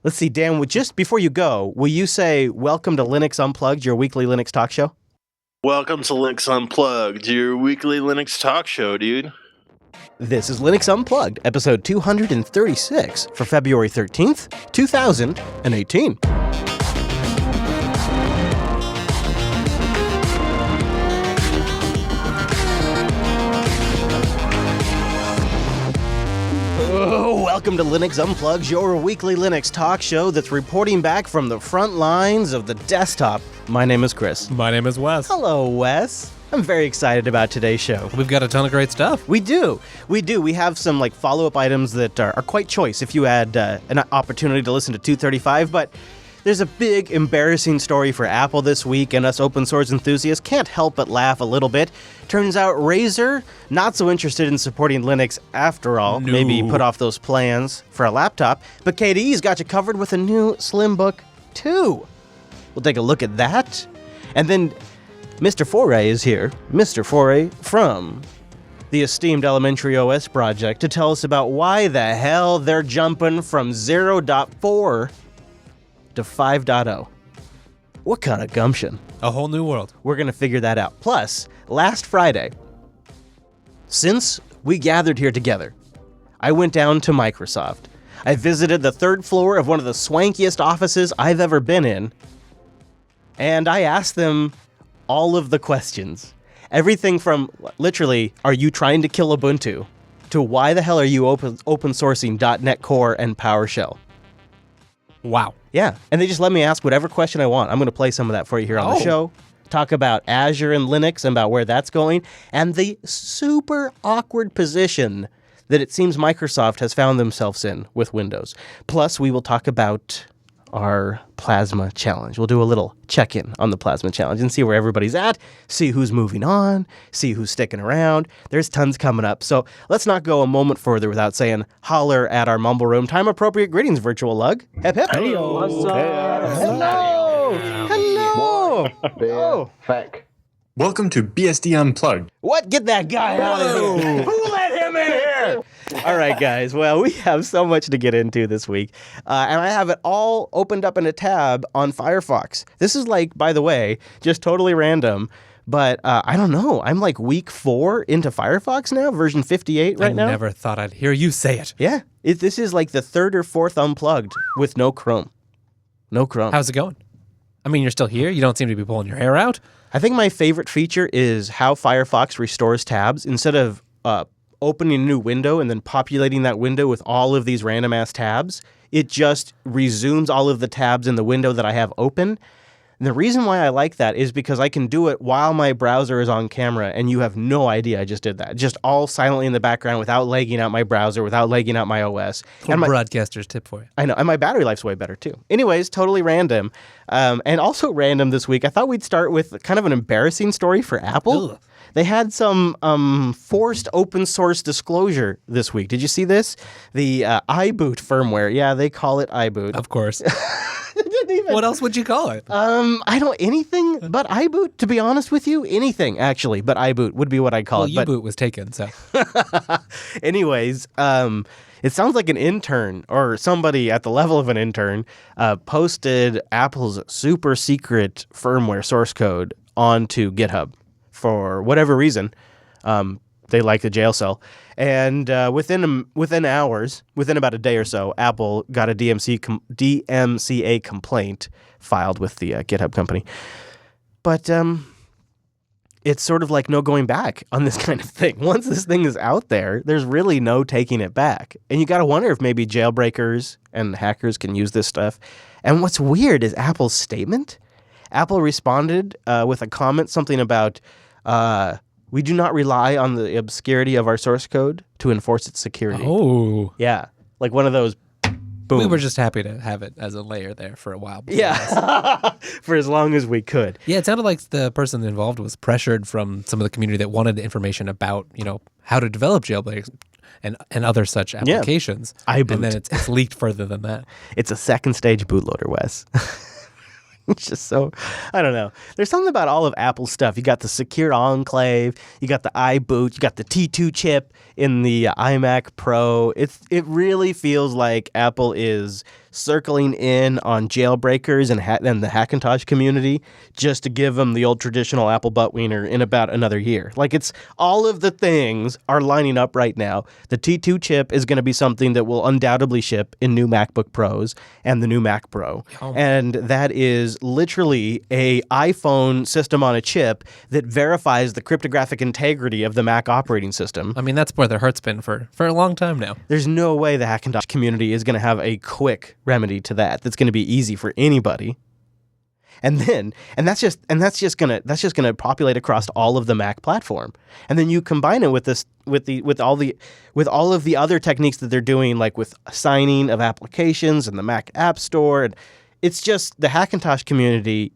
Let's see, Dan, just before you go, will you say, welcome to Linux Unplugged, your weekly Linux talk show? Welcome to Linux Unplugged, your weekly Linux talk show, dude. This is Linux Unplugged, episode 236 for February 13th, 2018. Welcome to Linux Unplugged, your weekly Linux talk show that's reporting back from the front lines of the desktop. My name is Chris. My name is Wes. Hello, Wes. I'm very excited about today's show. We've got a ton of great stuff. We do. We have some follow-up items that are quite choice if you had an opportunity to listen to 235, but there's a big embarrassing story for Apple this week, and us open source enthusiasts can't help but laugh a little bit. Turns out Razer, not so interested in supporting Linux after all. No. Maybe put off those plans for a laptop, but KDE's got you covered with a new Slimbook 2. We'll take a look at that. And then Mr. Foré is here. Mr. Foré from the esteemed Elementary OS project to tell us about why the hell they're jumping from 0.4 to 5.0. What kind of gumption? A whole new world. We're going to figure that out. Plus, last Friday, since we gathered here together, I went down to Microsoft. I visited the third floor of one of the swankiest offices I've ever been in, and I asked them all of the questions. Everything from, literally, are you trying to kill Ubuntu, to why the hell are you open sourcing .NET Core and PowerShell? Wow. Yeah, and they just let me ask whatever question I want. I'm going to play some of that for you here on the show. Talk about Azure and Linux and about where that's going, and the super awkward position that it seems Microsoft has found themselves in with Windows. Plus, we will talk about our Plasma Challenge. We'll do a little check-in on the Plasma Challenge and see where everybody's at, see who's moving on, see who's sticking around. There's tons coming up. So let's not go a moment further without saying holler at our Mumble Room. Time-appropriate greetings, Virtual Lug. Hip, hip. Hey, what's up? Hello. Hello. Oh. Feck. Welcome to BSD Unplugged. What? Get that guy out of here. Who let him in here? All right, guys. Well, we have so much to get into this week. And I have it all opened up in a tab on Firefox. This is by the way, just totally random. But I don't know. I'm week 4 into Firefox now, version 58 right now. I never thought I'd hear you say it. Yeah. This is the 3rd or 4th Unplugged with no Chrome. No Chrome. How's it going? I mean, you're still here. You don't seem to be pulling your hair out. I think my favorite feature is how Firefox restores tabs. Instead of opening a new window and then populating that window with all of these random-ass tabs, it just resumes all of the tabs in the window that I have open. And the reason why I like that is because I can do it while my browser is on camera, and you have no idea I just did that. Just all silently in the background without lagging out my browser, without lagging out my OS. And my broadcaster's tip for you. I know, and my battery life's way better too. Anyways, totally random. And also random this week, I thought we'd start with kind of an embarrassing story for Apple. Ugh. They had some forced open source disclosure this week. Did you see this? The iBoot firmware. Yeah, they call it iBoot. Of course. What else would you call it? Anything but iBoot, to be honest with you. Anything, actually, but iBoot would be what I'd call it. Well, U-boot was taken, so. Anyways, it sounds like an intern or somebody at the level of an intern posted Apple's super secret firmware source code onto GitHub for whatever reason. They like the jail cell. And within hours, within about a day or so, Apple got a DMCA complaint filed with the GitHub company. But it's sort of no going back on this kind of thing. Once this thing is out there, there's really no taking it back. And you got to wonder if maybe jailbreakers and hackers can use this stuff. And what's weird is Apple's statement. Apple responded with a comment, something about, we do not rely on the obscurity of our source code to enforce its security. Oh. Yeah. One of those, boom. We were just happy to have it as a layer there for a while. Yeah. For as long as we could. Yeah, it sounded like the person involved was pressured from some of the community that wanted information about, how to develop jailbreaks and other such applications. Yeah. iBoot. And then it's leaked further than that. It's a second stage bootloader, Wes. It's just so, I don't know. There's something about all of Apple's stuff. You got the secure enclave, you got the iBoot, you got the T2 chip in the iMac Pro. It really feels like Apple is circling in on jailbreakers and the Hackintosh community just to give them the old traditional Apple butt wiener in about another year. Like, it's all of the things are lining up right now. The T2 chip is going to be something that will undoubtedly ship in new MacBook Pros and the new Mac Pro. And that is literally a iPhone system on a chip that verifies the cryptographic integrity of the Mac operating system. I mean, that's where their heart's been for a long time now. There's no way the Hackintosh community is going to have a quick remedy to that. That's going to be easy for anybody. And that's just gonna populate across all of the Mac platform. And then you combine it with all of the other techniques that they're doing, like with signing of applications and the Mac App Store. And it's just the Hackintosh community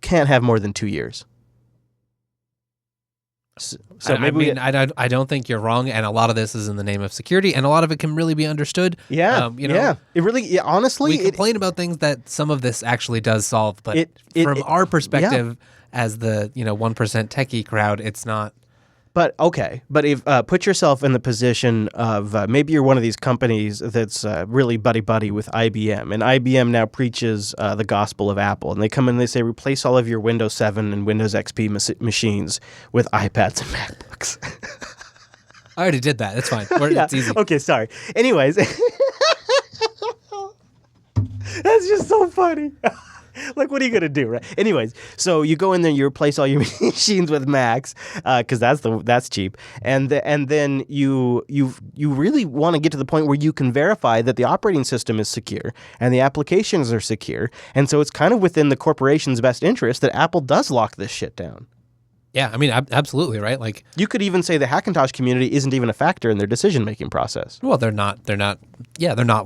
can't have more than 2 years. So maybe I don't think you're wrong, and a lot of this is in the name of security, and a lot of it can really be understood. Yeah, it really, honestly, we complain about things that some of this actually does solve, but from our perspective, as the 1% techie crowd, it's not. But okay, but if put yourself in the position of maybe you're one of these companies that's really buddy with IBM, and IBM now preaches the gospel of Apple, and they come in and they say replace all of your Windows 7 and Windows XP machines with iPads and MacBooks. I already did that. It's fine. It's easy. Okay, sorry. Anyways, that's just so funny. Like, what are you going to do, right? Anyways, so you go in there, you replace all your machines with Macs, because that's cheap. And then you really want to get to the point where you can verify that the operating system is secure and the applications are secure. And so it's kind of within the corporation's best interest that Apple does lock this shit down. Yeah, I mean, absolutely, right? Like, you could even say the Hackintosh community isn't even a factor in their decision-making process. Well, they're not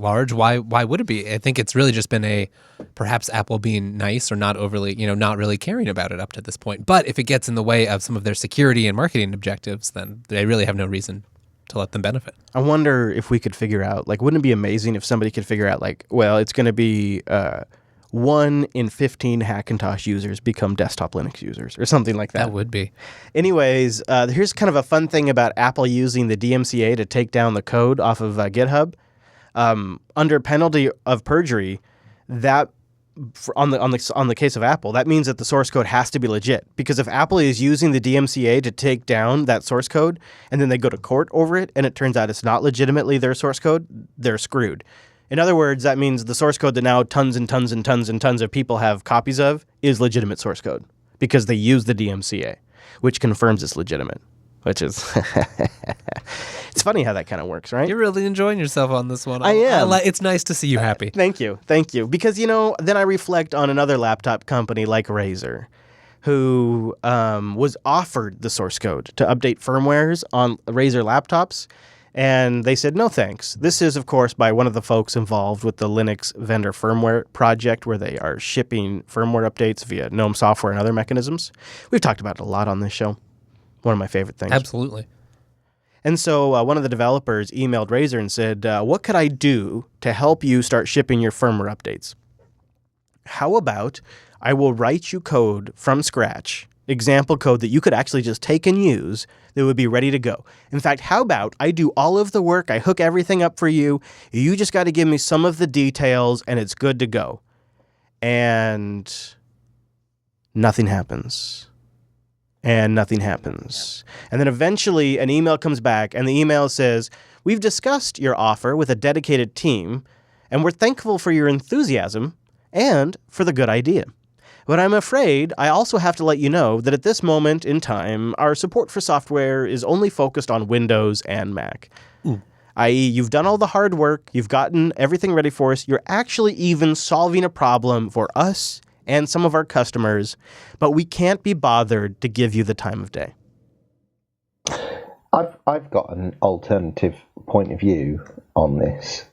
large. Why would it be? I think it's really just been perhaps Apple being nice or not overly, not really caring about it up to this point. But if it gets in the way of some of their security and marketing objectives, then they really have no reason to let them benefit. I wonder if we could figure out, like, wouldn't it be amazing if somebody could figure out, like, well, it's going to be 1 in 15 Hackintosh users become desktop Linux users or something like that. That would be. Anyways, here's kind of a fun thing about Apple using the DMCA to take down the code off of GitHub. Under penalty of perjury, that on the case of Apple, that means that the source code has to be legit. Because if Apple is using the DMCA to take down that source code and then they go to court over it and it turns out it's not legitimately their source code, they're screwed. In other words, that means the source code that now tons and tons and tons and tons of people have copies of is legitimate source code because they use the DMCA, which confirms it's legitimate, which is... It's funny how that kind of works, right? You're really enjoying yourself on this one. I am. It's nice to see you happy. Thank you. Because, then I reflect on another laptop company like Razer, who was offered the source code to update firmwares on Razer laptops. And they said, no, thanks. This is, of course, by one of the folks involved with the Linux vendor firmware project where they are shipping firmware updates via GNOME software and other mechanisms. We've talked about it a lot on this show. One of my favorite things. Absolutely. And so one of the developers emailed Razer and said, what could I do to help you start shipping your firmware updates? How about I will write you code from scratch, example code that you could actually just take and use that would be ready to go. In fact, how about I do all of the work, I hook everything up for you, you just got to give me some of the details and it's good to go. And nothing happens. And nothing happens. And then eventually an email comes back and the email says, we've discussed your offer with a dedicated team and we're thankful for your enthusiasm and for the good idea. But I'm afraid I also have to let you know that at this moment in time, our support for software is only focused on Windows and Mac. I.e., you've done all the hard work, you've gotten everything ready for us, you're actually even solving a problem for us and some of our customers, but we can't be bothered to give you the time of day. I've got an alternative point of view on this.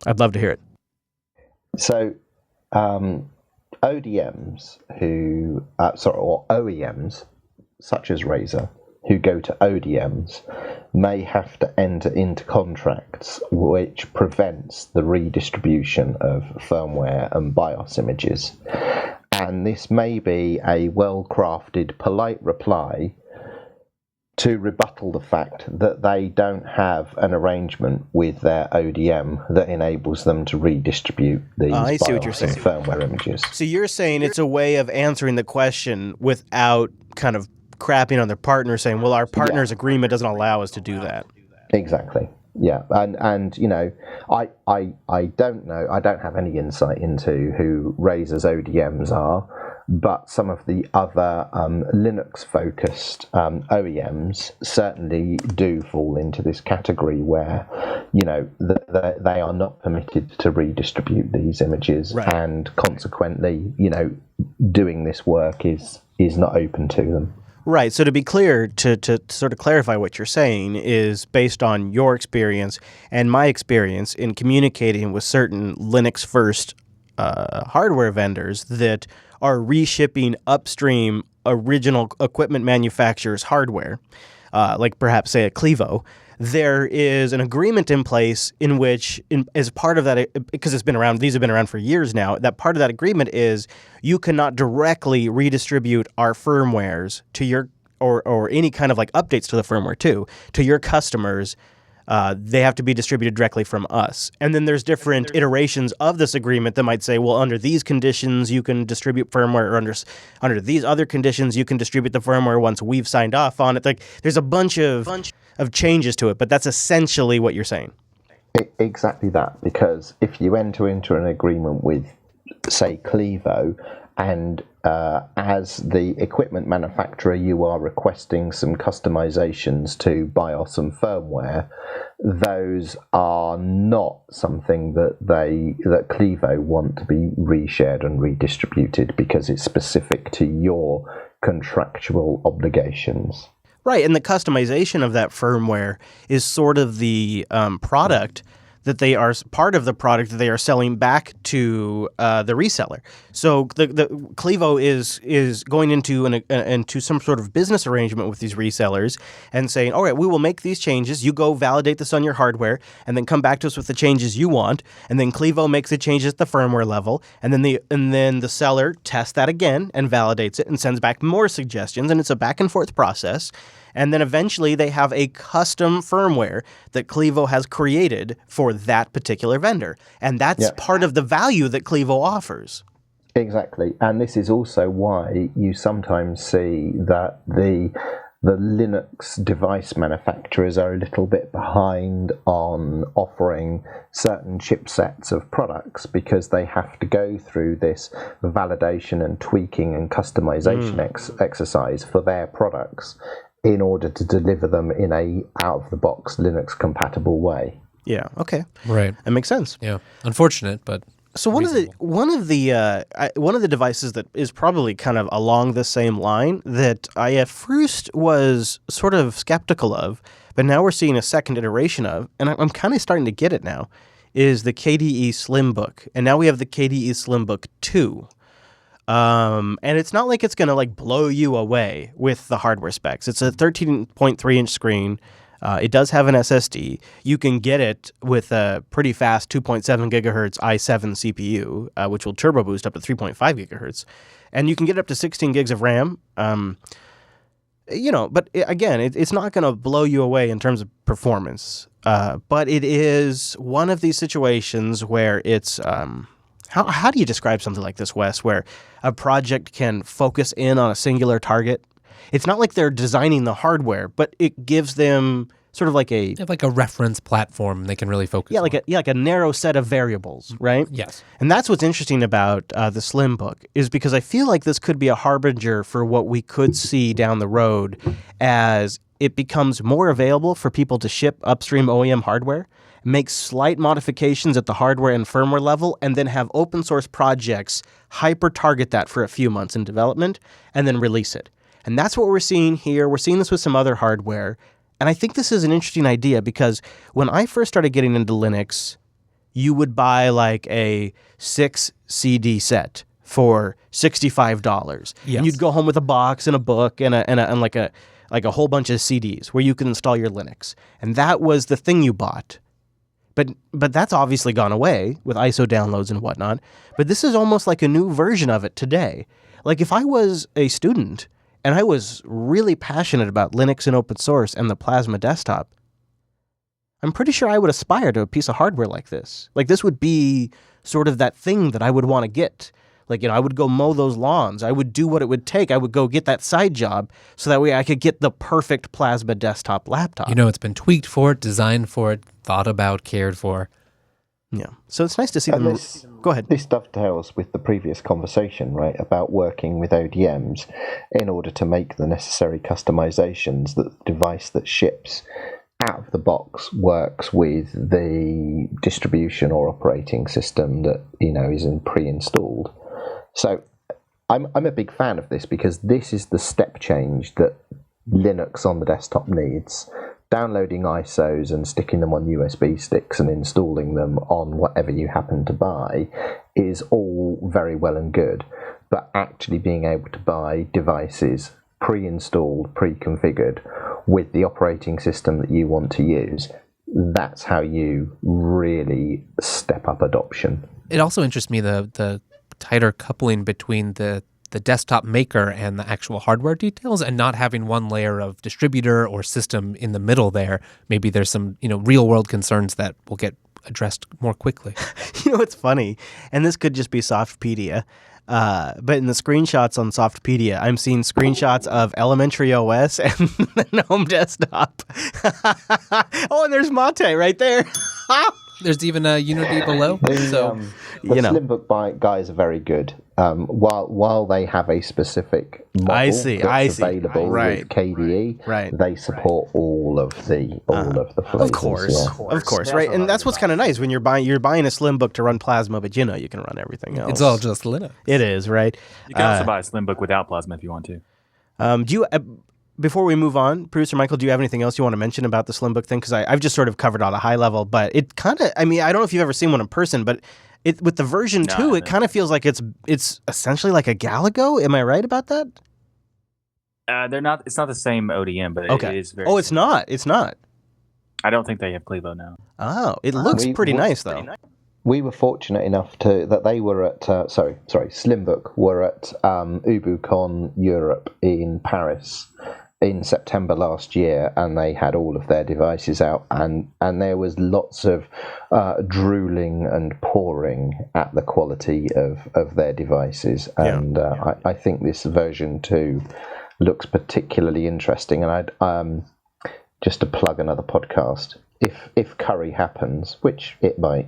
I'd love to hear it. So, ODMs or OEMs, such as Razer, who go to ODMs, may have to enter into contracts which prevents the redistribution of firmware and BIOS images. And this may be a well-crafted, polite reply to rebuttal the fact that they don't have an arrangement with their ODM that enables them to redistribute these I see what you're BIOS and saying. firmware images. So you're saying it's a way of answering the question without kind of crapping on their partner, saying, well, our partner's agreement doesn't allow us to do that. Exactly. Yeah, and you know, I don't know. I don't have any insight into who Razer's ODMs are, but some of the other Linux-focused OEMs certainly do fall into this category where, you know, they are not permitted to redistribute these images, Right. and consequently, you know, doing this work is not open to them. Right. So to be clear, to sort of clarify what you're saying is based on your experience and my experience in communicating with certain Linux-first hardware vendors that are reshipping upstream original equipment manufacturers' hardware, like perhaps say a Clevo. There is an agreement in place in which, as part of that, because it's been around, these have been around for years now, that part of that agreement is you cannot directly redistribute our firmwares to your, or any kind of like updates to the firmware too, to your customers. They have to be distributed directly from us. And then there's different iterations of this agreement that might say, well, under these conditions, you can distribute firmware, or under these other conditions, you can distribute the firmware once we've signed off on it. Like, there's a bunch of changes to it, but that's essentially what you're saying. Exactly that, because if you enter into an agreement with, say, Clevo, and as the equipment manufacturer, you are requesting some customizations to BIOS and firmware, those are not something that Clevo want to be reshared and redistributed, because it's specific to your contractual obligations. Right, and the customization of that firmware is sort of the product that they are part of the product that they are selling back to the reseller. So the Clevo is going into some sort of business arrangement with these resellers and saying, all right, we will make these changes. You go validate this on your hardware and then come back to us with the changes you want. And then Clevo makes the changes at the firmware level, and then the seller tests that again and validates it and sends back more suggestions, and it's a back and forth process. And then eventually they have a custom firmware that Clevo has created for that particular vendor. And that's part of the value that Clevo offers. Exactly. And this is also why you sometimes see that the Linux device manufacturers are a little bit behind on offering certain chipsets of products, because they have to go through this validation and tweaking and customization exercise for their products in order to deliver them in a out-of-the-box Linux-compatible way. Yeah, okay. Right. That makes sense. Yeah. Unfortunate, but So one of the devices that is probably kind of along the same line that I at first was sort of skeptical of, but now we're seeing a second iteration of, and I'm kind of starting to get it now, is the KDE Slimbook. And now we have the KDE Slimbook 2. And it's not like it's going to like blow you away with the hardware specs. It's a 13.3-inch screen. It does have an SSD. You can get it with a pretty fast 2.7 gigahertz i7 CPU, which will turbo boost up to 3.5 gigahertz. And you can get up to 16 gigs of RAM. But it's not going to blow you away in terms of performance. But it is one of these situations where it's... How do you describe something like this, Wes, where a project can focus in on a singular target? It's not like they're designing the hardware, but it gives them sort of like they have like a reference platform they can really focus on. like a narrow set of variables, right? Yes. And that's what's interesting about the Slimbook, is because I feel like this could be a harbinger for what we could see down the road as it becomes more available for people to ship upstream OEM hardware, make slight modifications at the hardware and firmware level, and then have open source projects hyper-target that for a few months in development and then release it. And that's what we're seeing here. We're seeing this with some other hardware. And I think this is an interesting idea, because when I first started getting into Linux, you would buy like a 6 CD set for $65. Yes. And you'd go home with a box and a book and like a whole bunch of CDs where you could install your Linux. And that was the thing you bought. But that's obviously gone away with ISO downloads and whatnot. But this is almost like a new version of it today. Like if I was a student and I was really passionate about Linux and open source and the Plasma desktop, I'm pretty sure I would aspire to a piece of hardware like this. Like, this would be sort of that thing that I would want to get. Like, I would go mow those lawns. I would do what it would take. I would go get that side job so that way I could get the perfect Plasma desktop laptop. It's been tweaked for it, designed for it, thought about, cared for. Yeah. So it's nice to see them. Go ahead. This dovetails with the previous conversation, right, about working with ODMs in order to make the necessary customizations that the device that ships out of the box works with the distribution or operating system that is pre-installed. So I'm a big fan of this because this is the step change that Linux on the desktop needs. Downloading ISOs and sticking them on USB sticks and installing them on whatever you happen to buy is all very well and good, but actually being able to buy devices pre-installed, pre-configured with the operating system that you want to use, that's how you really step up adoption. It also interests me the tighter coupling between the desktop maker and the actual hardware details, and not having one layer of distributor or system in the middle there. Maybe there's some real world concerns that will get addressed more quickly. It's funny, and this could just be Softpedia, but in the screenshots on Softpedia, I'm seeing screenshots of Elementary OS and the Gnome desktop. Oh, and there's Mate right there. There's even a Unity below. The Slimbook guys are very good. While they have a specific model that's available with KDE, they support all of the flavors. Of course, right? And that's what's kind of nice when you're buying a Slimbook to run Plasma, but you can run everything else. It's all just Linux. It is, right? You can also buy a Slimbook without Plasma if you want to. Do you? Before we move on, Producer Michael, do you have anything else you want to mention about the Slimbook thing? Because I've just sort of covered on a high level, but it kind of, I don't know if you've ever seen one in person, but with the version 2, it kind of feels like it's essentially like a Galago. Am I right about that? They're not. It's not the same ODM, but it is very. Oh, it's not. It's not. I don't think they have Clevo now. Oh, it looks pretty nice though. We were fortunate enough that they were at Slimbook were at UbuCon Europe in Paris in September last year, and they had all of their devices out, and there was lots of drooling and pouring at the quality of their devices, and I think this version 2 looks particularly interesting. And I'd just to plug another podcast, if Curry happens, which it might,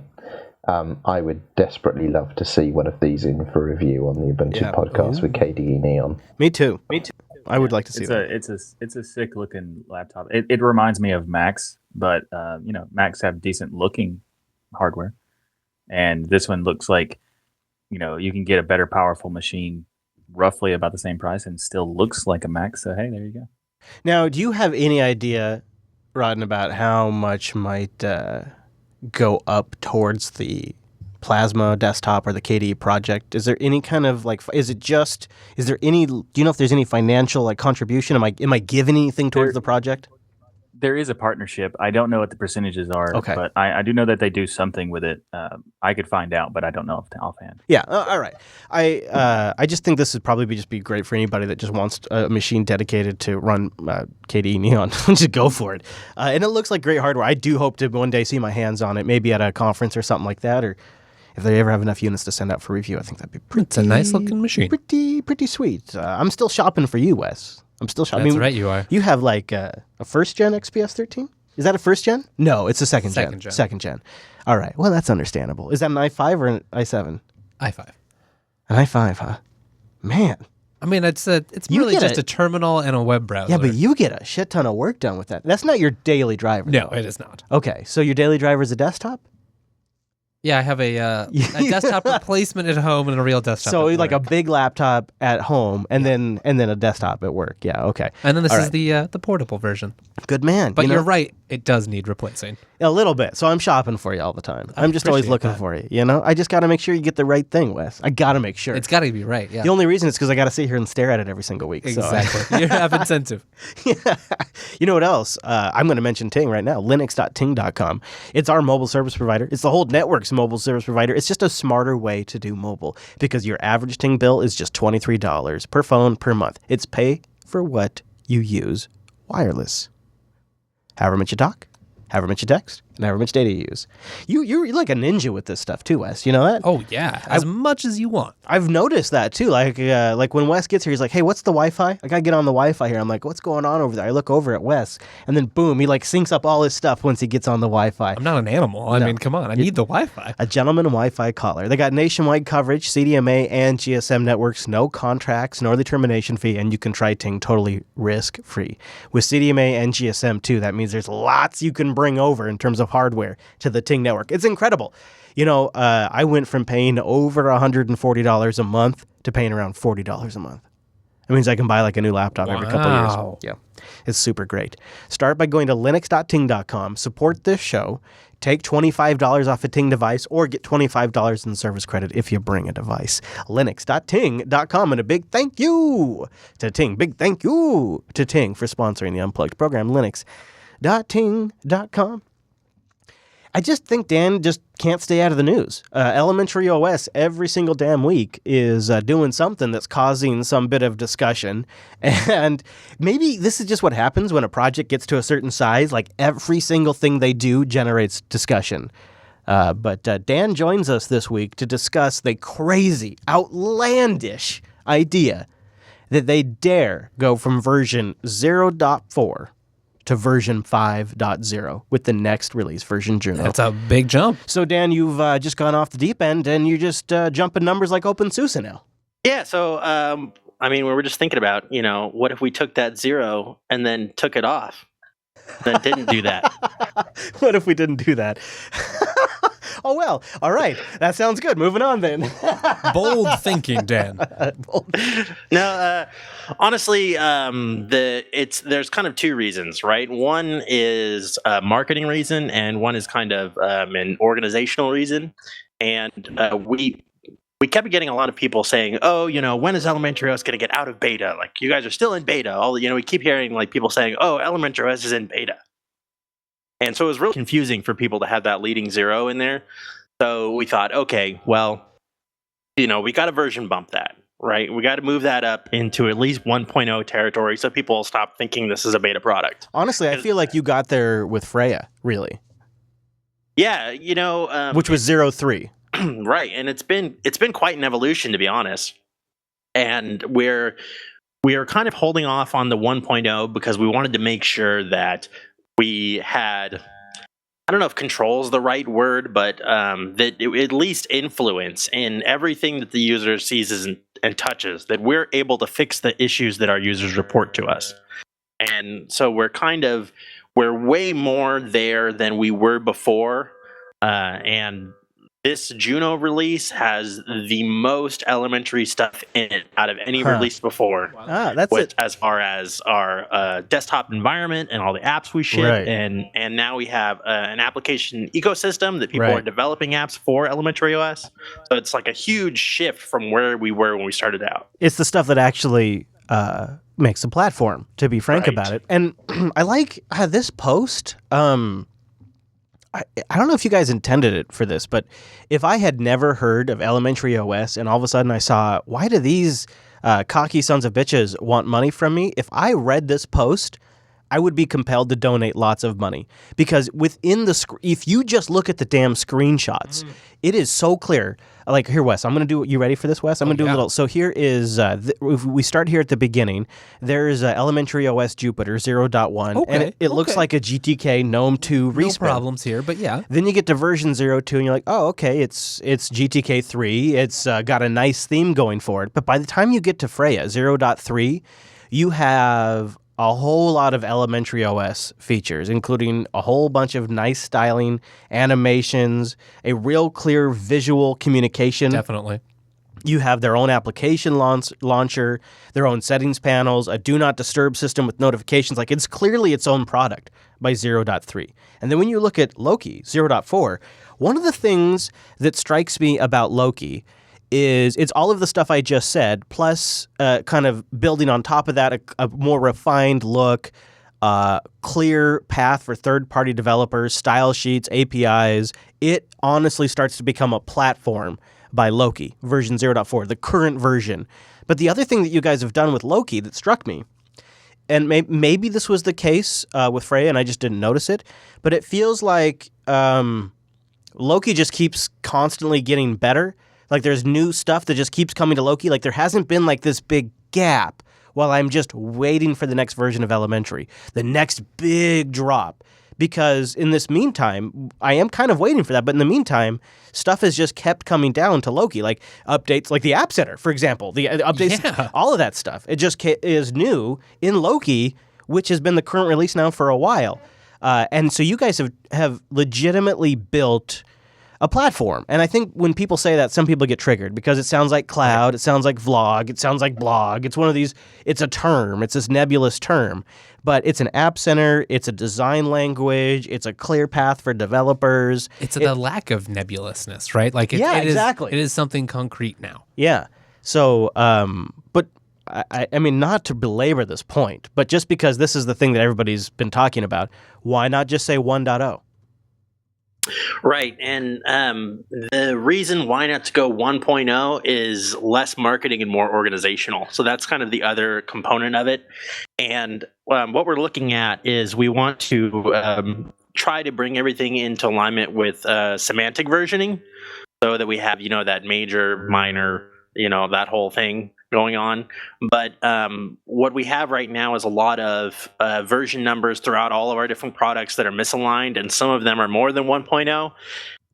I would desperately love to see one of these in for review on the Ubuntu podcast with KDE Neon. Me too. I would like to see that. It's a sick looking laptop. It reminds me of Macs, but Macs have decent looking hardware, and this one looks like you can get a better powerful machine roughly about the same price and still looks like a Mac. So hey, there you go. Now, do you have any idea, Rodden, about how much might go up towards the Plasma desktop or the KDE project? Is there any kind of do you know if there's any financial financial am I giving anything towards the project? There is a partnership. I don't know what the percentages are, but I do know that they do something with it. I could find out, but I don't know offhand. Yeah, all right. I just think this would probably be great for anybody that just wants a machine dedicated to run KDE Neon. Just go for it. And it looks like great hardware. I do hope to one day see my hands on it, maybe at a conference or something like that, or if they ever have enough units to send out for review. I think that'd be pretty. It's a nice looking machine. Pretty sweet. I'm still shopping for you, Wes. I'm still shopping. That's right, you are. You have a first gen XPS 13? Is that a first gen? No, it's a second gen. Second gen. All right. Well, that's understandable. Is that an i5 or an i7? i5. An i5, huh? Man. It's really just a terminal and a web browser. Yeah, but you get a shit ton of work done with that. That's not your daily driver. No, it is not. Okay, so your daily driver is a desktop? Yeah, I have a desktop replacement at home and a real desktop. So at work. a big laptop at home and then a desktop at work. Yeah, okay. And then this is the portable version. Good man. But you're right, it does need replacing. A little bit. So I'm shopping for you all the time. I'm just always looking for you, I just got to make sure you get the right thing, Wes. I got to make sure. It's got to be right, yeah. The only reason is because I got to sit here and stare at it every single week. Exactly. So. You have incentive. Yeah. You know what else? I'm going to mention Ting right now, linux.ting.com. It's our mobile service provider. It's the whole network's mobile service provider. It's just a smarter way to do mobile because your average Ting bill is just $23 per phone per month. It's pay for what you use wireless. However much you talk, however much you text, and however much data you use. You're like a ninja with this stuff too, Wes. You know that? Oh yeah, as much as you want. I've noticed that too. Like when Wes gets here, he's like, "Hey, what's the Wi-Fi? I gotta get on the Wi-Fi here." I'm like, "What's going on over there?" I look over at Wes, and then boom, he like syncs up all his stuff once he gets on the Wi-Fi. I'm not an animal. I mean, come on, I need the Wi-Fi. A gentleman Wi-Fi caller. They got nationwide coverage, CDMA and GSM networks, no contracts, no early termination fee, and you can try Ting totally risk-free. With CDMA and GSM too, that means there's lots you can bring over in terms of hardware to the Ting network. It's incredible. You know, I went from paying over $140 a month to paying around $40 a month. That means I can buy like a new laptop every couple of years. Yeah, it's super great. Start by going to linux.ting.com, support this show, take $25 off a Ting device, or get $25 in service credit if you bring a device. Linux.ting.com, and a big thank you to Ting. Big thank you to Ting for sponsoring the Unplugged program. Linux.ting.com. I just think Dan just can't stay out of the news. Elementary OS every single damn week is doing something that's causing some bit of discussion. And maybe this is just what happens when a project gets to a certain size. Like every single thing they do generates discussion. But Dan joins us this week to discuss the crazy, outlandish idea that they dare go from version 0.4 to version 5.0 with the next release, version Juno. That's a big jump. So, Dan, you've just gone off the deep end, and you're just jumping numbers like OpenSUSE now. Yeah, so, I mean, we were just thinking about, what if we took that 0 and then took it off? Then didn't do that. What if we didn't do that? Oh, well, all right. That sounds good. Moving on, then. Bold thinking, Dan. No, honestly, there's kind of two reasons, right? One is a marketing reason, and one is kind of an organizational reason. And we kept getting a lot of people saying, "Oh, when is Elementary OS going to get out of beta? Like, you guys are still in beta." We keep hearing like people saying, "Oh, Elementary OS is in beta." And so it was really confusing for people to have that leading 0 in there. So we thought, okay, well, we got to version bump that, right? We got to move that up into at least 1.0 territory so people will stop thinking this is a beta product. Honestly, I feel like you got there with Freya, really. Yeah, which was 0.3. Right, and it's been quite an evolution, to be honest. And we are kind of holding off on the 1.0 because we wanted to make sure that we had, I don't know if control is the right word, but that it at least influence in everything that the user sees and touches, that we're able to fix the issues that our users report to us. And so we're way more there than we were before. And this Juno release has the most elementary stuff in it out of any release before. Wow. That's it. As far as our desktop environment and all the apps we ship, right. and now we have an application ecosystem that people are developing apps for Elementary OS. So it's like a huge shift from where we were when we started out. It's the stuff that actually makes the platform, to be frank about it. And I like this post. I don't know if you guys intended it for this, but if I had never heard of Elementary OS and all of a sudden I saw, why do these cocky sons of bitches want money from me? If I read this post, I would be compelled to donate lots of money, because within if you just look at the damn screenshots, it is so clear. Like, here, Wes, I'm going to do, you ready for this, Wes? I'm going to do a little, so here is, if we start here at the beginning, there's Elementary OS Jupiter 0.1, and it looks like a GTK GNOME 2 respin. No problems here, but yeah. Then you get to version 0.2, and you're like, oh, okay, it's GTK 3, it's got a nice theme going for it, but by the time you get to Freya 0.3, you have a whole lot of Elementary OS features, including a whole bunch of nice styling, animations, a real clear visual communication. Definitely. You have their own application launcher, their own settings panels, a do not disturb system with notifications. Like, it's clearly its own product by 0.3. And then when you look at Loki 0.4, one of the things that strikes me about Loki is it's all of the stuff I just said, plus kind of building on top of that a more refined look, clear path for third-party developers, style sheets, APIs. It honestly starts to become a platform by Loki, version 0.4, the current version. But the other thing that you guys have done with Loki that struck me and maybe this was the case with Foré, and I just didn't notice it, but it feels like Loki just keeps constantly getting better. Like there's new stuff that just keeps coming to Loki. Like there hasn't been like this big gap while I'm just waiting for the next version of Elementary, the next big drop. Because in this meantime, I am kind of waiting for that. But in the meantime, stuff has just kept coming down to Loki, like updates, like the App Center, for example, the updates, all of that stuff. It just is new in Loki, which has been the current release now for a while. And so you guys have legitimately built a platform. And I think when people say that, some people get triggered because it sounds like cloud, it sounds like vlog, it sounds like blog. It's one of these, it's a term, it's this nebulous term. But it's an app center, it's a design language, it's a clear path for developers. It's the lack of nebulousness, right? Like exactly. It is something concrete now. Yeah. So, but I mean, not to belabor this point, but just because this is the thing that everybody's been talking about, why not just say 1.0? Right. And the reason why not to go 1.0 is less marketing and more organizational. So that's kind of the other component of it. And what we're looking at is we want to try to bring everything into alignment with semantic versioning so that we have, that major, minor, that whole thing going on. But what we have right now is a lot of version numbers throughout all of our different products that are misaligned, and some of them are more than 1.0.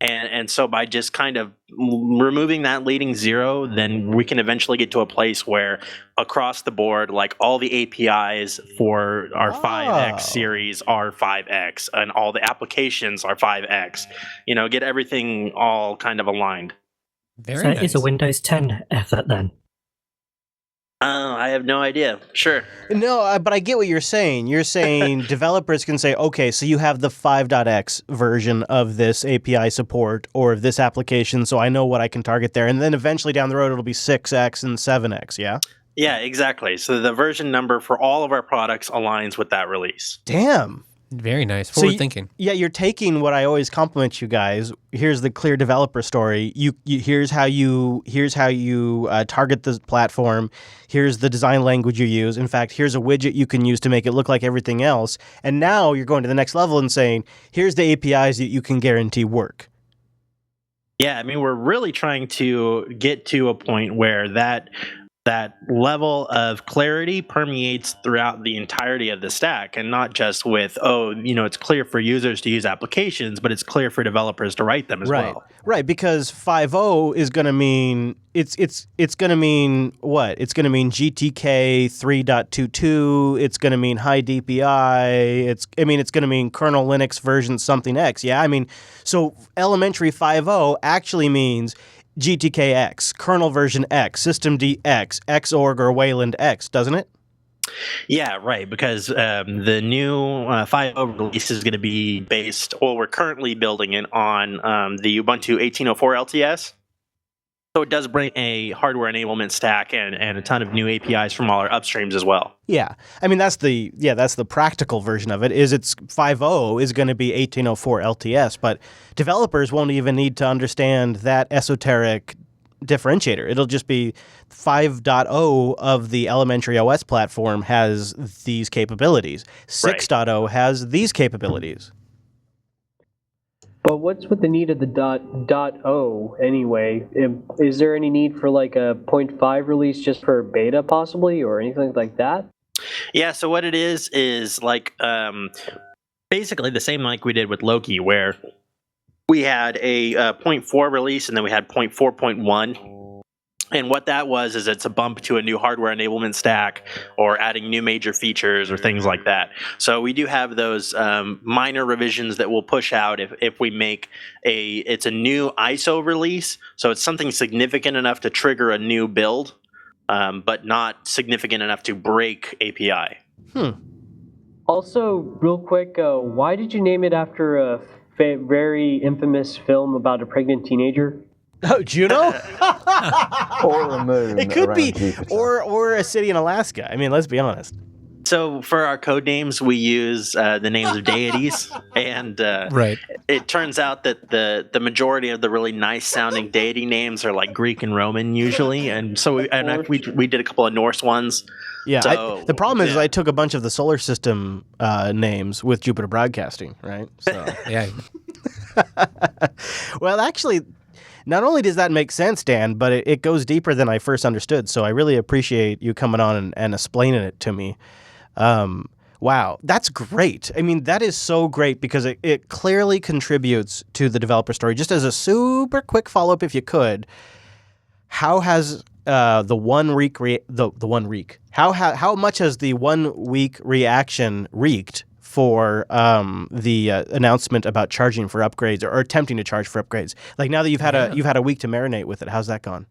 And so by just kind of removing that leading zero, then we can eventually get to a place where across the board, like all the APIs for our 5X series are 5X, and all the applications are 5X. Get everything all kind of aligned. Very nice. It's a Windows 10 effort then. I have no idea. Sure. No, but I get what you're saying. You're saying developers can say, okay, so you have the 5.x version of this API support or of this application, so I know what I can target there. And then eventually down the road, it'll be 6x and 7x, yeah? Yeah, exactly. So the version number for all of our products aligns with that release. Damn. Very nice. Forward thinking. Yeah, you're taking what I always compliment you guys. Here's the clear developer story. Here's how you target the platform. Here's the design language you use. In fact, here's a widget you can use to make it look like everything else. And now you're going to the next level and saying, here's the APIs that you can guarantee work. Yeah, I mean, we're really trying to get to a point where that level of clarity permeates throughout the entirety of the stack, and not just with, it's clear for users to use applications, but it's clear for developers to write them as well. Right, because 5.0 is going to mean it's going to mean what? It's going to mean GTK 3.22. It's going to mean high DPI. It's going to mean kernel Linux version something X. Yeah, I mean, so elementary 5.0 actually means GTK-X, kernel version X, systemd X, Xorg or Wayland X, doesn't it? Yeah, right, because the new 5.0 release is going to be based, we're currently building it on the Ubuntu 18.04 LTS. So it does bring a hardware enablement stack and a ton of new APIs from all our upstreams as well. Yeah. I mean, that's the practical version of it, is it's 5.0 is going to be 18.04 LTS, but developers won't even need to understand that esoteric differentiator. It'll just be 5.0 of the elementary OS platform has these capabilities. 6.0 has these capabilities. But what's with the need of the .o anyway? Is there any need for like a 0.5 release just for beta possibly, or anything like that? Yeah, so what it is like basically the same like we did with Loki, where we had a 0.4 release and then we had 0.4.1. And what that was is it's a bump to a new hardware enablement stack or adding new major features or things like that. So we do have those minor revisions that we'll push out if we make it's a new ISO release. So it's something significant enough to trigger a new build, but not significant enough to break API. Also, real quick, why did you name it after a very infamous film about a pregnant teenager? Oh, Juno? Or a moon. It could be, Jupiter. or a city in Alaska. I mean, let's be honest. So for our code names, we use the names of deities, and Right. it turns out that the majority of the really nice sounding deity names are like Greek and Roman usually, and so we did a couple of Norse ones. Yeah, So, the problem is yeah. I took a bunch of the solar system names with Jupiter Broadcasting, right? So. Yeah. Well, actually, not only does that make sense, Dan, but it goes deeper than I first understood. So I really appreciate you coming on and explaining it to me. Wow, that's great. I mean, that is so great because it clearly contributes to the developer story. Just as a super quick follow-up, if you could, how has how much has the 1 week reaction reeked for the announcement about charging for upgrades or attempting to charge for upgrades? Like now that you've had a week to marinate with it, how's that gone?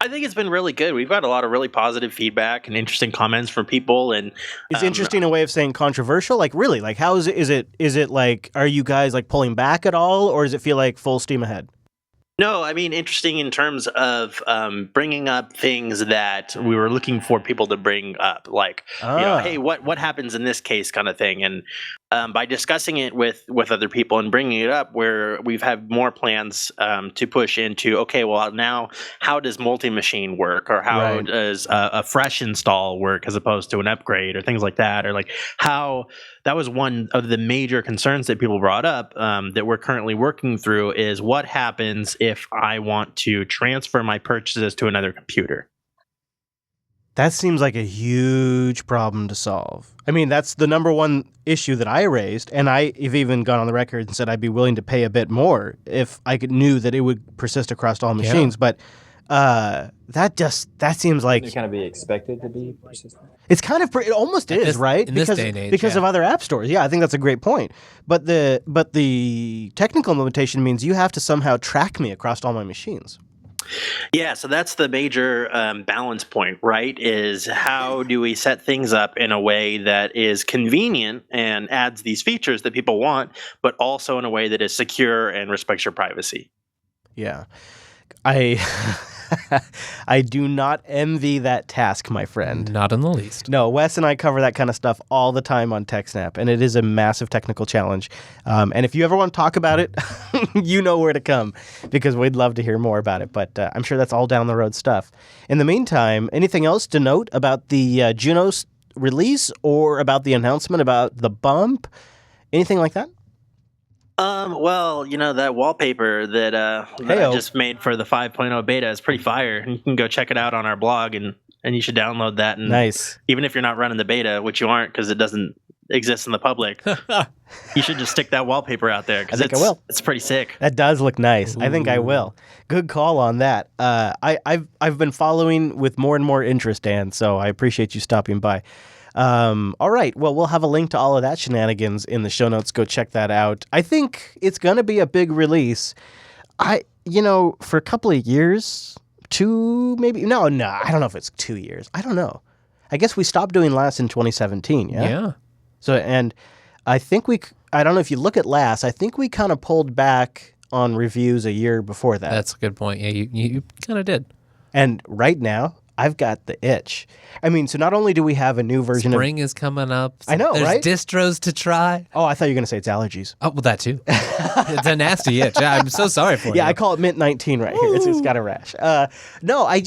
I think it's been really good. We've got a lot of really positive feedback and interesting comments from people. And is interesting a way of saying controversial? Like really, like how is it? Is it like, are you guys like pulling back at all, or does it feel like full steam ahead? No, I mean, interesting in terms of bringing up things that we were looking for people to bring up, like, hey, what happens in this case kind of thing. And by discussing it with other people and bringing it up, where we've had more plans to push into, okay, well, now how does multi-machine work, or how does a fresh install work as opposed to an upgrade, or things like that, or like how that was one of the major concerns that people brought up that we're currently working through is what happens if I want to transfer my purchases to another computer. That seems like a huge problem to solve. I mean, that's the number one issue that I raised, and I've even gone on the record and said I'd be willing to pay a bit more if I knew that it would persist across all machines. But that seems like it kind of be expected to be persistent. It's kind of it almost is, right? In this day and age, because of other app stores. Yeah, I think that's a great point. But the technical implementation means you have to somehow track me across all my machines. Yeah, so that's the major balance point, right? Is how do we set things up in a way that is convenient and adds these features that people want, but also in a way that is secure and respects your privacy. Yeah. I do not envy that task, my friend. Not in the least. No, Wes and I cover that kind of stuff all the time on TechSnap, and it is a massive technical challenge. And if you ever want to talk about it, you know where to come, because we'd love to hear more about it. But I'm sure that's all down the road stuff. In the meantime, anything else to note about the Junos release or about the announcement about the bump? Anything like that? Well, that wallpaper that I just made for the 5.0 beta is pretty fire. You can go check it out on our blog, and you should download that. And nice. Even if you're not running the beta, which you aren't because it doesn't exist in the public, you should just stick that wallpaper out there because I will. It's pretty sick. That does look nice. Ooh. I think I will. Good call on that. I've been following with more and more interest, Dan, so I appreciate you stopping by. All right. Well, we'll have a link to all of that shenanigans in the show notes. Go check that out. I think it's going to be a big release. For a couple of years, 2 maybe. No, I don't know if it's 2 years. I don't know. I guess we stopped doing LAS in 2017. Yeah. Yeah. So, and I think I don't know if you look at LAS, I think we kind of pulled back on reviews a year before that. That's a good point. Yeah, you kind of did. And right now, I've got the itch. I mean, so not only do we have a new version Spring is coming up. I know, There's right? distros to try. Oh, I thought you were going to say it's allergies. Oh, well, that too. It's a nasty itch. I'm so sorry for you. Yeah, I call it Mint 19 right here. It's got a rash. No, I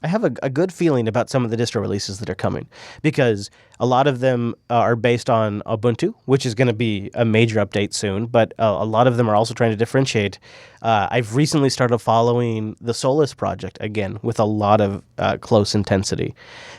have a good feeling about some of the distro releases that are coming, because a lot of them are based on Ubuntu, which is going to be a major update soon, but a lot of them are also trying to differentiate. I've recently started following the Solus project again with a lot of close intensity.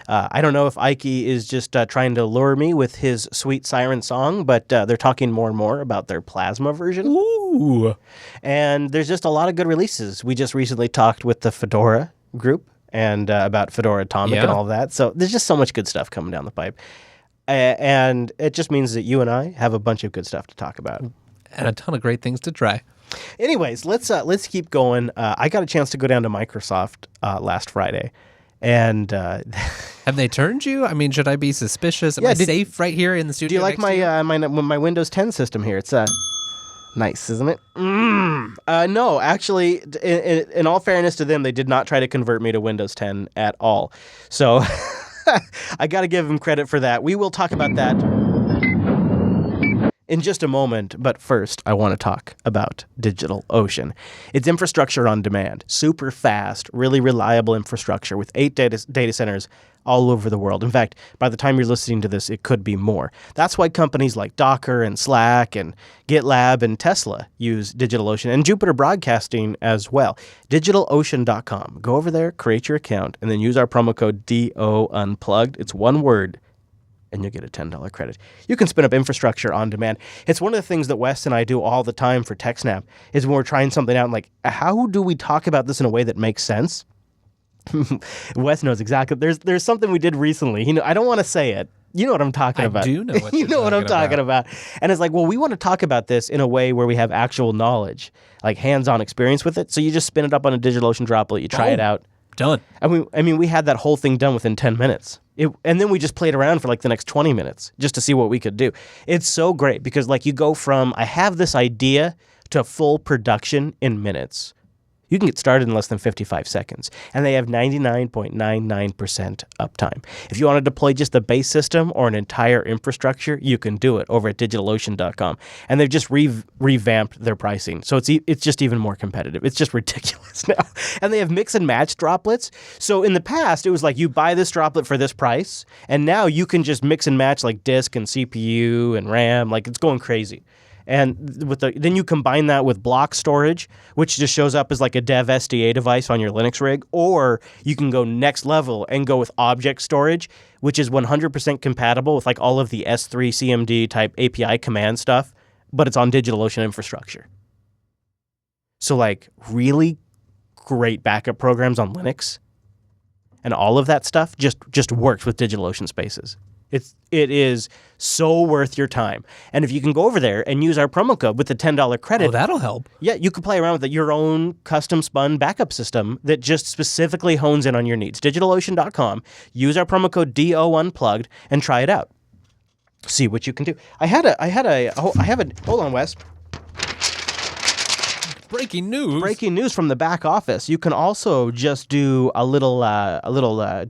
I don't know if Ike is just trying to lure me with his sweet siren song, but they're talking more and more about their Plasma version. Ooh. And there's just a lot of good releases. We just recently talked with the Fedora group and about Fedora Atomic and all of that. So there's just so much good stuff coming down the pipe. And it just means that you and I have a bunch of good stuff to talk about. And a ton of great things to try. Anyways, let's keep going. I got a chance to go down to Microsoft last Friday. And have they turned you? I mean, should I be suspicious? Am I safe right here in the studio? Do you like my Windows 10 system here? It's nice, isn't it? No, actually, in all fairness to them, they did not try to convert me to Windows 10 at all. So I got to give him credit for that. We will talk about that in just a moment, but first I want to talk about DigitalOcean. It's infrastructure on demand, super fast, really reliable infrastructure with 8 data centers all over the world. In fact, by the time you're listening to this, it could be more. That's why companies like Docker and Slack and GitLab and Tesla use DigitalOcean, and Jupiter Broadcasting as well. DigitalOcean.com. Go over there, create your account, and then use our promo code DOUnplugged. It's one word, and you'll get a $10 credit. You can spin up infrastructure on demand. It's one of the things that Wes and I do all the time for TechSnap, is when we're trying something out, like, how do we talk about this in a way that makes sense? Wes knows exactly. There's something we did recently. I don't want to say it. You know what I'm talking about. I do know what you know what I'm talking about. And it's like, well, we want to talk about this in a way where we have actual knowledge, like hands-on experience with it. So you just spin it up on a DigitalOcean droplet, you try it out. Done. I mean, we had that whole thing done within 10 minutes. And then we just played around for like the next 20 minutes just to see what we could do. It's so great because like you go from, I have this idea to full production in minutes. You can get started in less than 55 seconds. And they have 99.99% uptime. If you want to deploy just the base system or an entire infrastructure, you can do it over at DigitalOcean.com. And they've just revamped their pricing. So it's just even more competitive. It's just ridiculous now. And they have mix and match droplets. So in the past, it was like you buy this droplet for this price. And now you can just mix and match like disk and CPU and RAM. Like it's going crazy. And then you combine that with block storage, which just shows up as like a dev SDA device on your Linux rig, or you can go next level and go with object storage, which is 100% compatible with like all of the S3 CMD type API command stuff, but it's on DigitalOcean infrastructure. So like really great backup programs on Linux and all of that stuff just works with DigitalOcean spaces. It is so worth your time. And if you can go over there and use our promo code with the $10 credit. Oh, that'll help. Yeah, you can play around with your own custom spun backup system that just specifically hones in on your needs. DigitalOcean.com. Use our promo code DOUnplugged and try it out. See what you can do. Hold on, Wes. Breaking news. Breaking news from the back office. You can also just do a little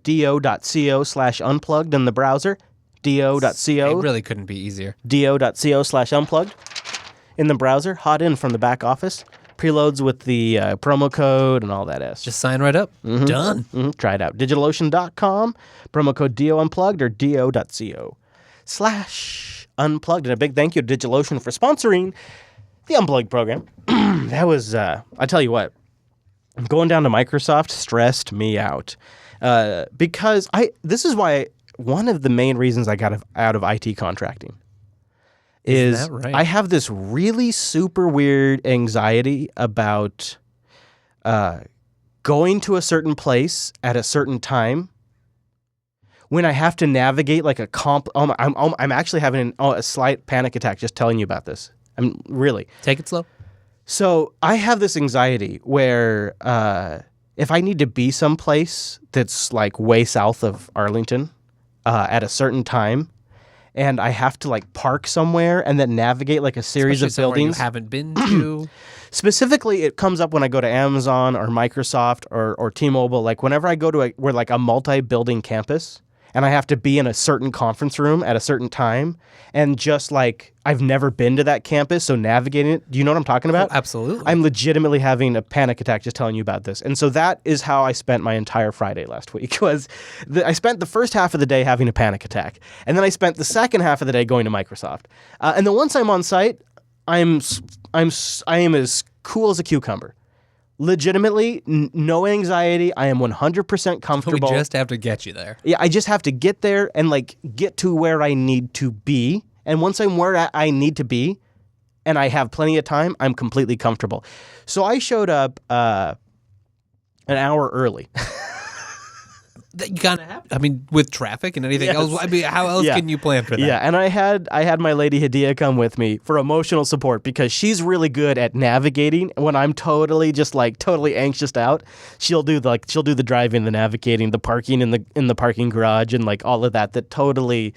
do.co/unplugged in the browser. do.co. It really couldn't be easier. do.co/unplugged in the browser. Hot in from the back office. Preloads with the promo code and all that S. Just sign right up. Mm-hmm. Done. Mm-hmm. Try it out. DigitalOcean.com. Promo code DOUnplugged or do.co/unplugged. And a big thank you to DigitalOcean for sponsoring the Unplugged program. That was, I tell you what, going down to Microsoft stressed me out because this is why one of the main reasons I got out of IT contracting is right? I have this really super weird anxiety about going to a certain place at a certain time when I have to navigate like I'm actually having a slight panic attack just telling you about this. I'm really. Take it slow. So I have this anxiety where if I need to be someplace that's like way south of Arlington at a certain time, and I have to like park somewhere and then navigate like a series Especially of buildings you haven't been to. Specifically, it comes up when I go to Amazon or Microsoft or T-Mobile. Like whenever I go to we're like a multi-building campus, and I have to be in a certain conference room at a certain time, and just like I've never been to that campus, so navigating it. Do you know what I'm talking about? Oh, absolutely. I'm legitimately having a panic attack just telling you about this. And so that is how I spent my entire Friday last week. I spent the first half of the day having a panic attack, and then I spent the second half of the day going to Microsoft. And then once I'm on site, I am as cool as a cucumber. Legitimately, no anxiety. I am 100% comfortable. We just have to get you there. Yeah, I just have to get there and like get to where I need to be. And once I'm where I need to be and I have plenty of time, I'm completely comfortable. So I showed up an hour early. You kind of have. I mean, with traffic and anything else. I mean, how else can you plan for that? Yeah, and I had my lady Hadia come with me for emotional support because she's really good at navigating. When I'm totally anxious out, she'll do the driving, the navigating, the parking in the parking garage, and like all of that. That totally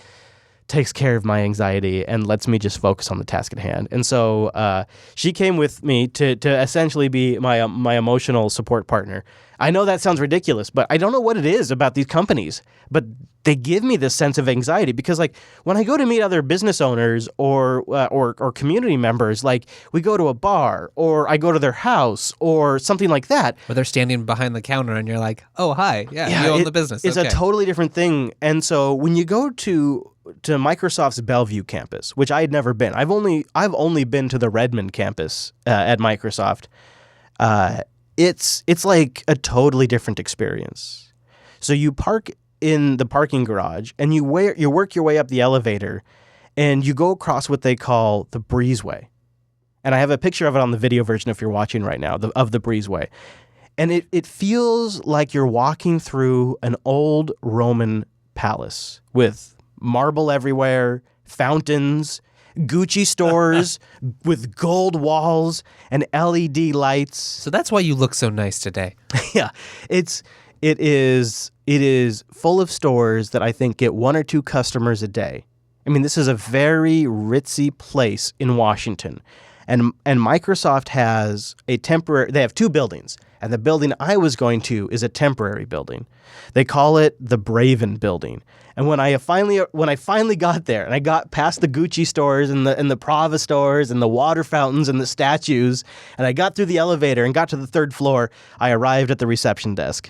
takes care of my anxiety and lets me just focus on the task at hand. And so she came with me to essentially be my emotional support partner. I know that sounds ridiculous, but I don't know what it is about these companies, but they give me this sense of anxiety because, like, when I go to meet other business owners or community members, like, we go to a bar or I go to their house or something like that. Where they're standing behind the counter and you're like, oh, hi, you own the business. It's a totally different thing. And so when you go to Microsoft's Bellevue campus, which I had never been, I've only been to the Redmond campus at Microsoft. It's like a totally different experience. So you park in the parking garage and you work your way up the elevator and you go across what they call the breezeway. And I have a picture of it on the video version if you're watching right now of the breezeway. And it feels like you're walking through an old Roman palace with marble everywhere, fountains, Gucci stores with gold walls and LED lights. So that's why you look so nice today. Yeah, it is full of stores that I think get 1 or 2 customers a day. I mean, this is a very ritzy place in Washington, and Microsoft has they have 2 buildings, and the building I was going to is a temporary building. They call it the Braven Building. And when I finally got there and I got past the Gucci stores and the Prava stores and the water fountains and the statues, and I got through the elevator and got to the 3rd floor, I arrived at the reception desk.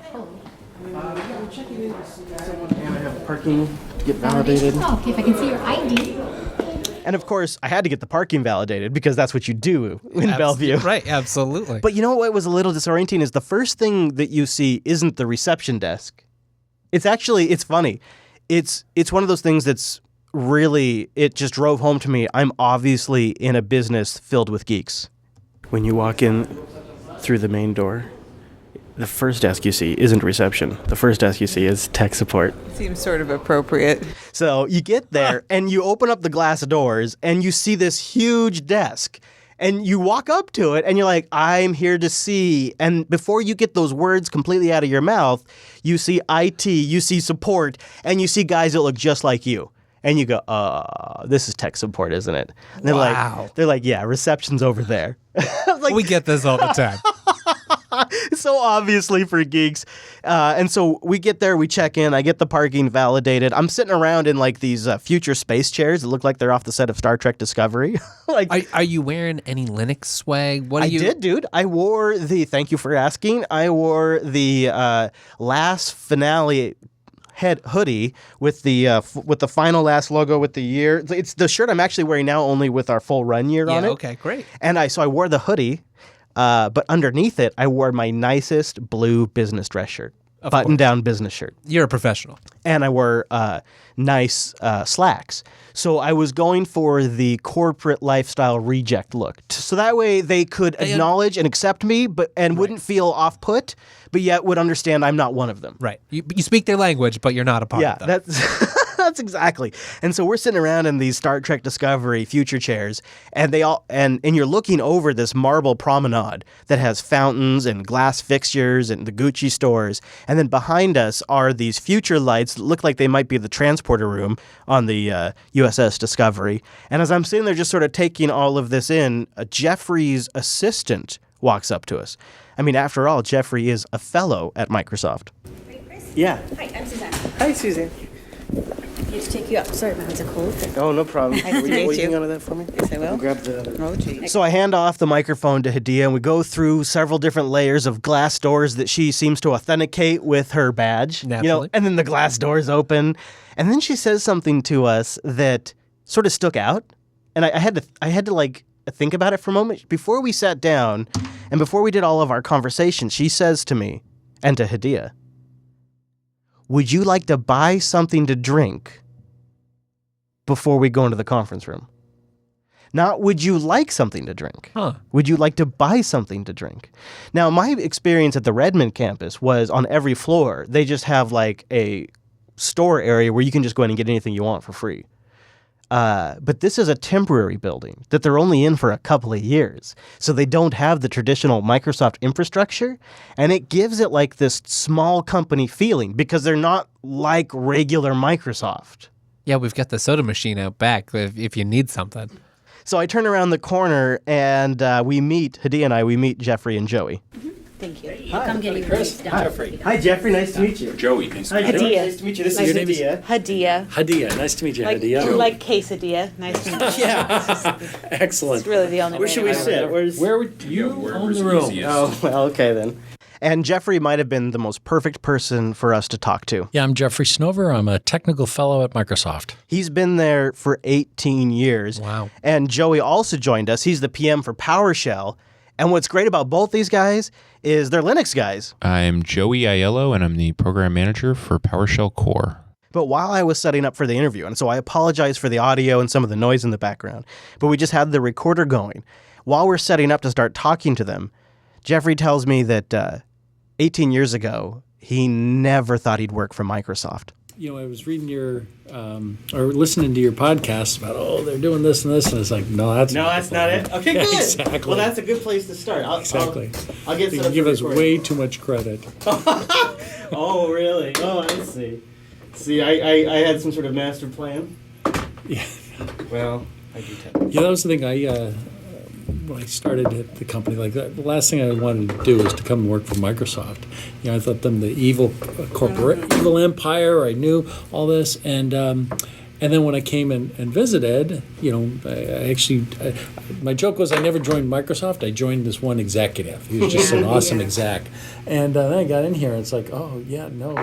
I'm checking in to see if someone I have parking to get validated. Oh, okay, if I can see your ID. And of course, I had to get the parking validated because that's what you do in Bellevue. Right, absolutely. But you know what was a little disorienting is the first thing that you see isn't the reception desk. It's funny. It's one of those things that's really, it just drove home to me. I'm obviously in a business filled with geeks. When you walk in through the main door, the first desk you see isn't reception. The first desk you see is tech support. Seems sort of appropriate. So you get there and you open up the glass doors and you see this huge desk. And you walk up to it and you're like, I'm here to see. And before you get those words completely out of your mouth, you see IT, you see support, and you see guys that look just like you. And you go, this is tech support, isn't it? And they're like, yeah, reception's over there. Like, we get this all the time. So obviously for geeks. And so we get there, we check in, I get the parking validated. I'm sitting around in like these future space chairs that look like they're off the set of Star Trek Discovery. Are you wearing any Linux swag? I did, dude. I wore thank you for asking. I wore the last finale hoodie with the final last logo with the year. It's the shirt I'm actually wearing now, only with our full run year on it. Okay, great. And I wore the hoodie. But underneath it, I wore my nicest blue business dress shirt, button-down business shirt. You're a professional. And I wore nice slacks. So I was going for the corporate lifestyle reject look. So that way they could acknowledge and accept me and wouldn't feel off-put, but yet would understand I'm not one of them. Right. You speak their language, but you're not a part of them. Yeah, that's exactly. And so we're sitting around in these Star Trek Discovery future chairs, and you're looking over this marble promenade that has fountains and glass fixtures and the Gucci stores, and then behind us are these future lights that look like they might be the transporter room on the USS Discovery. And as I'm sitting there just sort of taking all of this in, Jeffrey's assistant walks up to us. I mean, after all, Jeffrey is a fellow at Microsoft. Yeah. Hi, I'm Suzanne. Hi, Suzanne. Here to take you up. Sorry, my hands are cold. Oh, no problem. Nice to meet you. Will you go to that for me? Yes, I will. I'll grab the... Oh, geez. So I hand off the microphone to Hadia, and we go through several different layers of glass doors that she seems to authenticate with her badge. Naturally. And then the glass doors open, and then she says something to us that sort of stuck out, and I had to like think about it for a moment before we sat down, and before we did all of our conversations. She says to me and to Hadia, "Would you like to buy something to drink before we go into the conference room?" Not, would you like something to drink? Would you like to buy something to drink? Now, my experience at the Redmond campus was on every floor, they just have like a store area where you can just go in and get anything you want for free. But this is a temporary building that they're only in for a couple of years. So they don't have the traditional Microsoft infrastructure. And it gives it like this small company feeling because they're not like regular Microsoft. Yeah, we've got the soda machine out back if you need something. So I turn around the corner and we meet Jeffrey and Joey. Thank you. Hi. Come get you Chris. down. Hi, Jeffrey. Hi, Jeffrey. Nice to meet you. Joey, nice to Hi, meet you. Joey. Hadia. Nice to meet you. This Nice is to meet Hadia. Hadia. Hadia, nice to meet you, Like, Hadia. like quesadilla. Nice to meet you. Yeah, excellent. It's really the only Where way should to we do it. sit? Where would you own the room? Oh, well, okay then. And Jeffrey might have been the most perfect person for us to talk to. Yeah, I'm Jeffrey Snover. I'm a technical fellow at Microsoft. He's been there for 18 years. Wow. And Joey also joined us. He's the PM for PowerShell. And what's great about both these guys is they're Linux guys. I'm Joey Aiello, and I'm the program manager for PowerShell Core. But while I was setting up for the interview, and so I apologize for the audio and some of the noise in the background, but we just had the recorder going. While we're setting up to start talking to them, Jeffrey tells me that 18 years ago, he never thought he'd work for Microsoft. You know, I was reading your, or listening to your podcast about, they're doing this and this, and it's like, no, that's not it. Okay, Yeah, good. exactly. Well, that's a good place to start. Exactly. I'll get You set up give for us recording. way too much credit. Oh, really? Oh, I see. See, I had some sort of master plan. Yeah. Well, I do tend. Yeah, that was the thing. When I started at the company, like that, the last thing I wanted to do was to come and work for Microsoft. You know, I thought them the evil evil empire. I knew all this, and then when I came and visited, you know, my joke was I never joined Microsoft. I joined this one executive. He was just an awesome exec, and then I got in here, and it's like, oh yeah, no,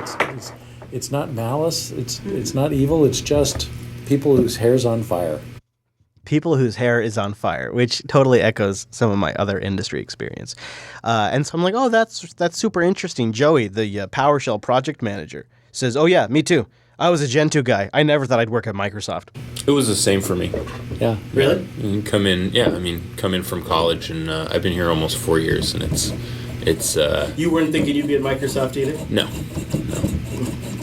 it's not malice. It's not evil. It's just people whose hair's on fire. People whose hair is on fire, which totally echoes some of my other industry experience. And so I'm like, oh, that's super interesting. Joey, the PowerShell project manager, says, oh yeah, me too. I was a Gen 2 guy. I never thought I'd work at Microsoft. It was the same for me. Yeah. Really? And come in from college, and I've been here almost 4 years, and it's. You weren't thinking you'd be at Microsoft either? No.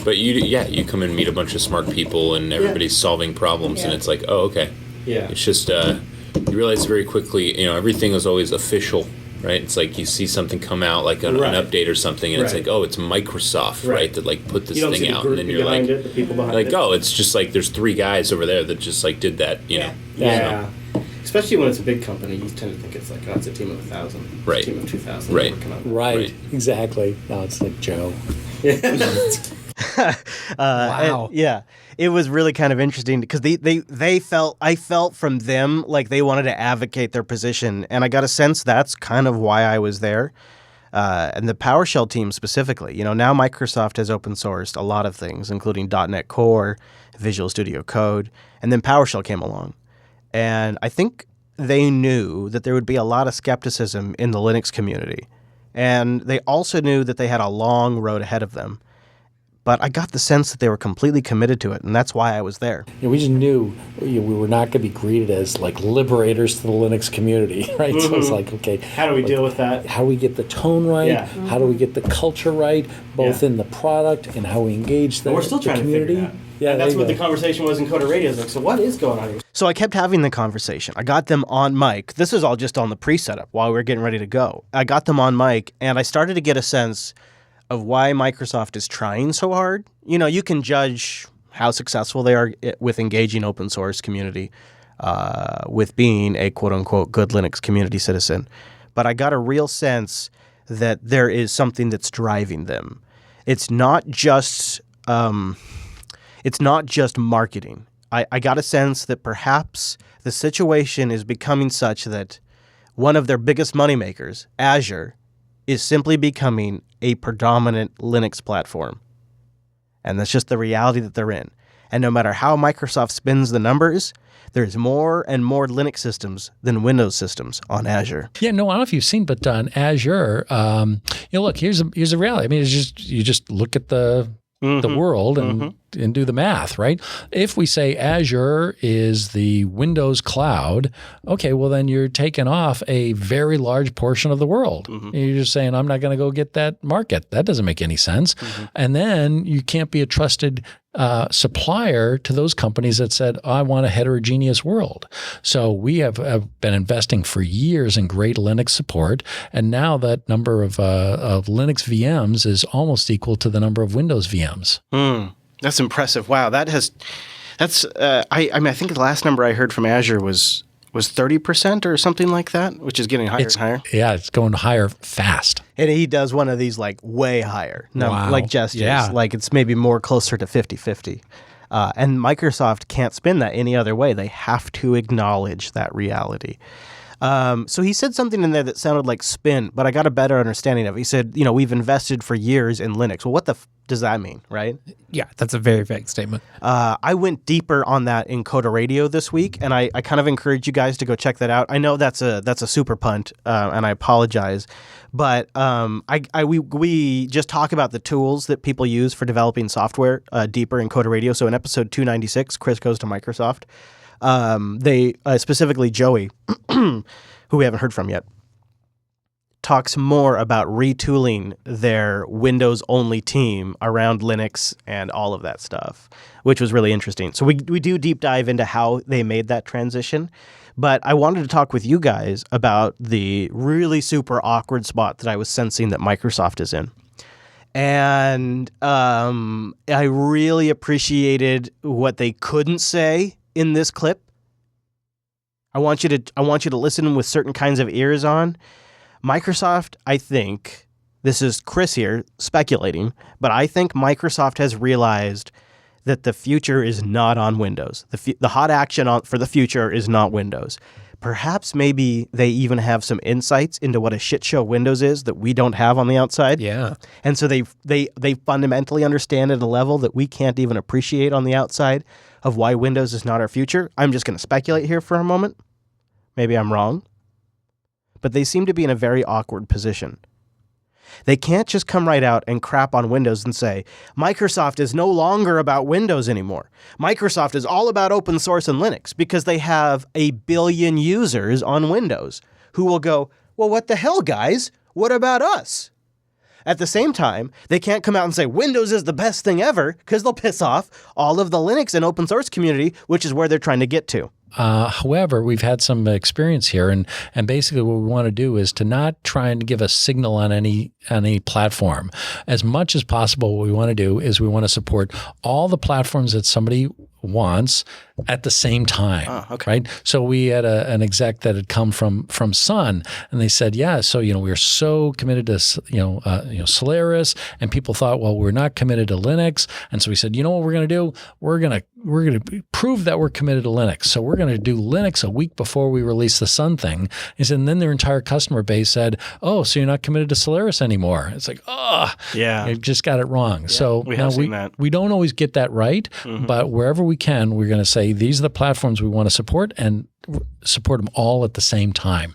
But you come and meet a bunch of smart people, and everybody's solving problems, and it's like, oh, okay. Yeah. It's just you realize very quickly, you know, everything is always official, right? It's like you see something come out, like an update or something, and it's like, oh, it's Microsoft, right? That like put this you don't thing see the out, group and then you're behind like, it, the people behind like, it. oh, it's just like there's 3 guys over there that just like did that, you know. Yeah. Especially when it's a big company, you tend to think it's like, oh, it's a team of 1,000, Right. It's a team of 2,000. Right. Working on it. Right. Exactly. No, it's like Joe. Wow. Yeah, it was really kind of interesting because I felt from them like they wanted to advocate their position, and I got a sense that's kind of why I was there. And the PowerShell team specifically, you know, now Microsoft has open sourced a lot of things, including .NET Core, Visual Studio Code, and then PowerShell came along. And I think they knew that there would be a lot of skepticism in the Linux community. And they also knew that they had a long road ahead of them. But I got the sense that they were completely committed to it, and that's why I was there. Yeah, we just knew we were not going to be greeted as like liberators to the Linux community, right? So it's like, okay, how do we deal with that? How do we get the tone right? Yeah. How do we get the culture right, both in the product and how we engage the, We're still trying community? to figure it out. Yeah, and that's what the conversation was in Coder Radio. Like, so what is going on here? So I kept having the conversation. I got them on mic. This is all just on the pre-setup while we were getting ready to go. I got them on mic, and I started to get a sense of why Microsoft is trying so hard. You know, you can judge how successful they are with engaging open source community, with being a quote-unquote good Linux community citizen. But I got a real sense that there is something that's driving them. It's not just marketing. I got a sense that perhaps the situation is becoming such that one of their biggest moneymakers, Azure, is simply becoming a predominant Linux platform. And that's just the reality that they're in. And no matter how Microsoft spins the numbers, there's more and more Linux systems than Windows systems on Azure. Yeah, no, I don't know if you've seen, but on Azure, look, here's a reality. I mean, it's just you just look at the world and do the math, right? If we say Azure is the Windows cloud, okay, well then you're taking off a very large portion of the world. You're just saying, I'm not going to go get that market. That doesn't make any sense. And then you can't be a trusted supplier to those companies that said, I want a heterogeneous world. So we have been investing for years in great Linux support, and now that number of Linux VMs is almost equal to the number of Windows VMs. That's impressive. Wow, that's That's I mean I think the last number I heard from Azure was 30% or something like that, which is getting higher and higher. Yeah, it's going higher fast. And he does one of these like way higher, like gestures. Yeah. Like it's maybe more closer to 50-50. And Microsoft can't spin that any other way. They have to acknowledge that reality. So he said something in there that sounded like spin, but I got a better understanding of it. He said, we've invested for years in Linux. Well, what the does that mean, right? Yeah, that's a very vague statement. I went deeper on that in Coda Radio this week, and I kind of encourage you guys to go check that out. I know that's a super punt, and I apologize, but we just talk about the tools that people use for developing software deeper in Coda Radio. So in episode 296, Chris goes to Microsoft. They specifically Joey, who we haven't heard from yet, talks more about retooling their Windows-only team around Linux and all of that stuff, which was really interesting. So we do deep dive into how they made that transition, but I wanted to talk with you guys about the really super awkward spot that I was sensing that Microsoft is in. And I really appreciated what they couldn't say in this clip. I want you to listen with certain kinds of ears on. Microsoft, I think, this is Chris here speculating, but I think Microsoft has realized that the future is not on Windows. The hot action for the future is not Windows. Perhaps maybe they even have some insights into what a shit show Windows is that we don't have on the outside. Yeah. And so they fundamentally understand at a level that we can't even appreciate on the outside of why Windows is not our future. I'm just going to speculate here for a moment. Maybe I'm wrong. But they seem to be in a very awkward position. They can't just come right out and crap on Windows and say, Microsoft is no longer about Windows anymore. Microsoft is all about open source and Linux, because they have 1 billion users on Windows who will go, well, what the hell, guys? What about us? At the same time, they can't come out and say Windows is the best thing ever, because they'll piss off all of the Linux and open source community, which is where they're trying to get to. However, we've had some experience here, and basically what we want to do is to not try and give a signal on any platform. As much as possible, what we want to do is we want to support all the platforms that somebody wants at the same time. Oh, okay. Right? So we had an exec that had come from Sun, and they said, yeah, so we're so committed to Solaris, and people thought, well, we're not committed to Linux, and so we said, you know what we're going to do? We're going to prove that we're committed to Linux. So we're going to do Linux a week before we release the Sun thing. And then their entire customer base said, oh, so you're not committed to Solaris anymore. It's like, oh, yeah, you just got it wrong. Yeah, so we don't always get that right, but wherever we can, we're going to say these are the platforms we want to support and support them all at the same time.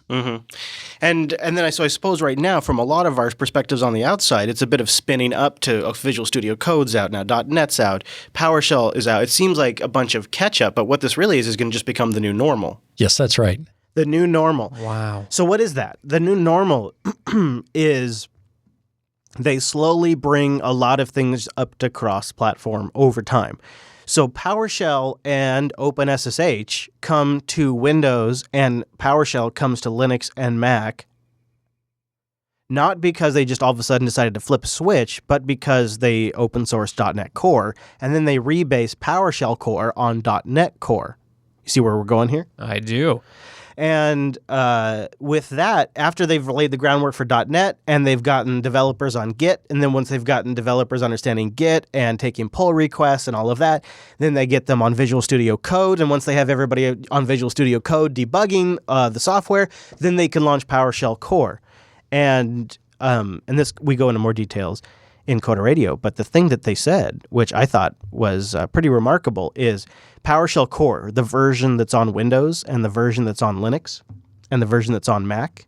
And then I suppose right now, from a lot of our perspectives on the outside, it's a bit of spinning up to Visual Studio Code's out now, .NET's out, PowerShell is out. It seems like a bunch of catch-up, but what this really is going to just become the new normal. Yes, that's right. The new normal. Wow. So what is that? The new normal is they slowly bring a lot of things up to cross-platform over time. So PowerShell and OpenSSH come to Windows, and PowerShell comes to Linux and Mac, not because they just all of a sudden decided to flip a switch, but because they open sourced .NET Core, and then they rebase PowerShell Core on .NET Core. You see where we're going here? I do. And with that, after they've laid the groundwork for .NET and they've gotten developers on Git, and then once they've gotten developers understanding Git and taking pull requests and all of that, then they get them on Visual Studio Code. And once they have everybody on Visual Studio Code debugging the software, then they can launch PowerShell Core. And this, we go into more details in Coda Radio. But the thing that they said, which I thought was pretty remarkable, is PowerShell Core, the version that's on Windows and the version that's on Linux and the version that's on Mac,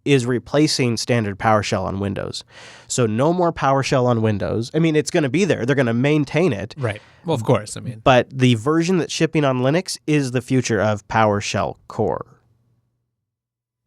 is replacing standard PowerShell on Windows. So no more PowerShell on Windows. I mean, it's going to be there. They're going to maintain it. Right. Well, of course. But the version that's shipping on Linux is the future of PowerShell Core.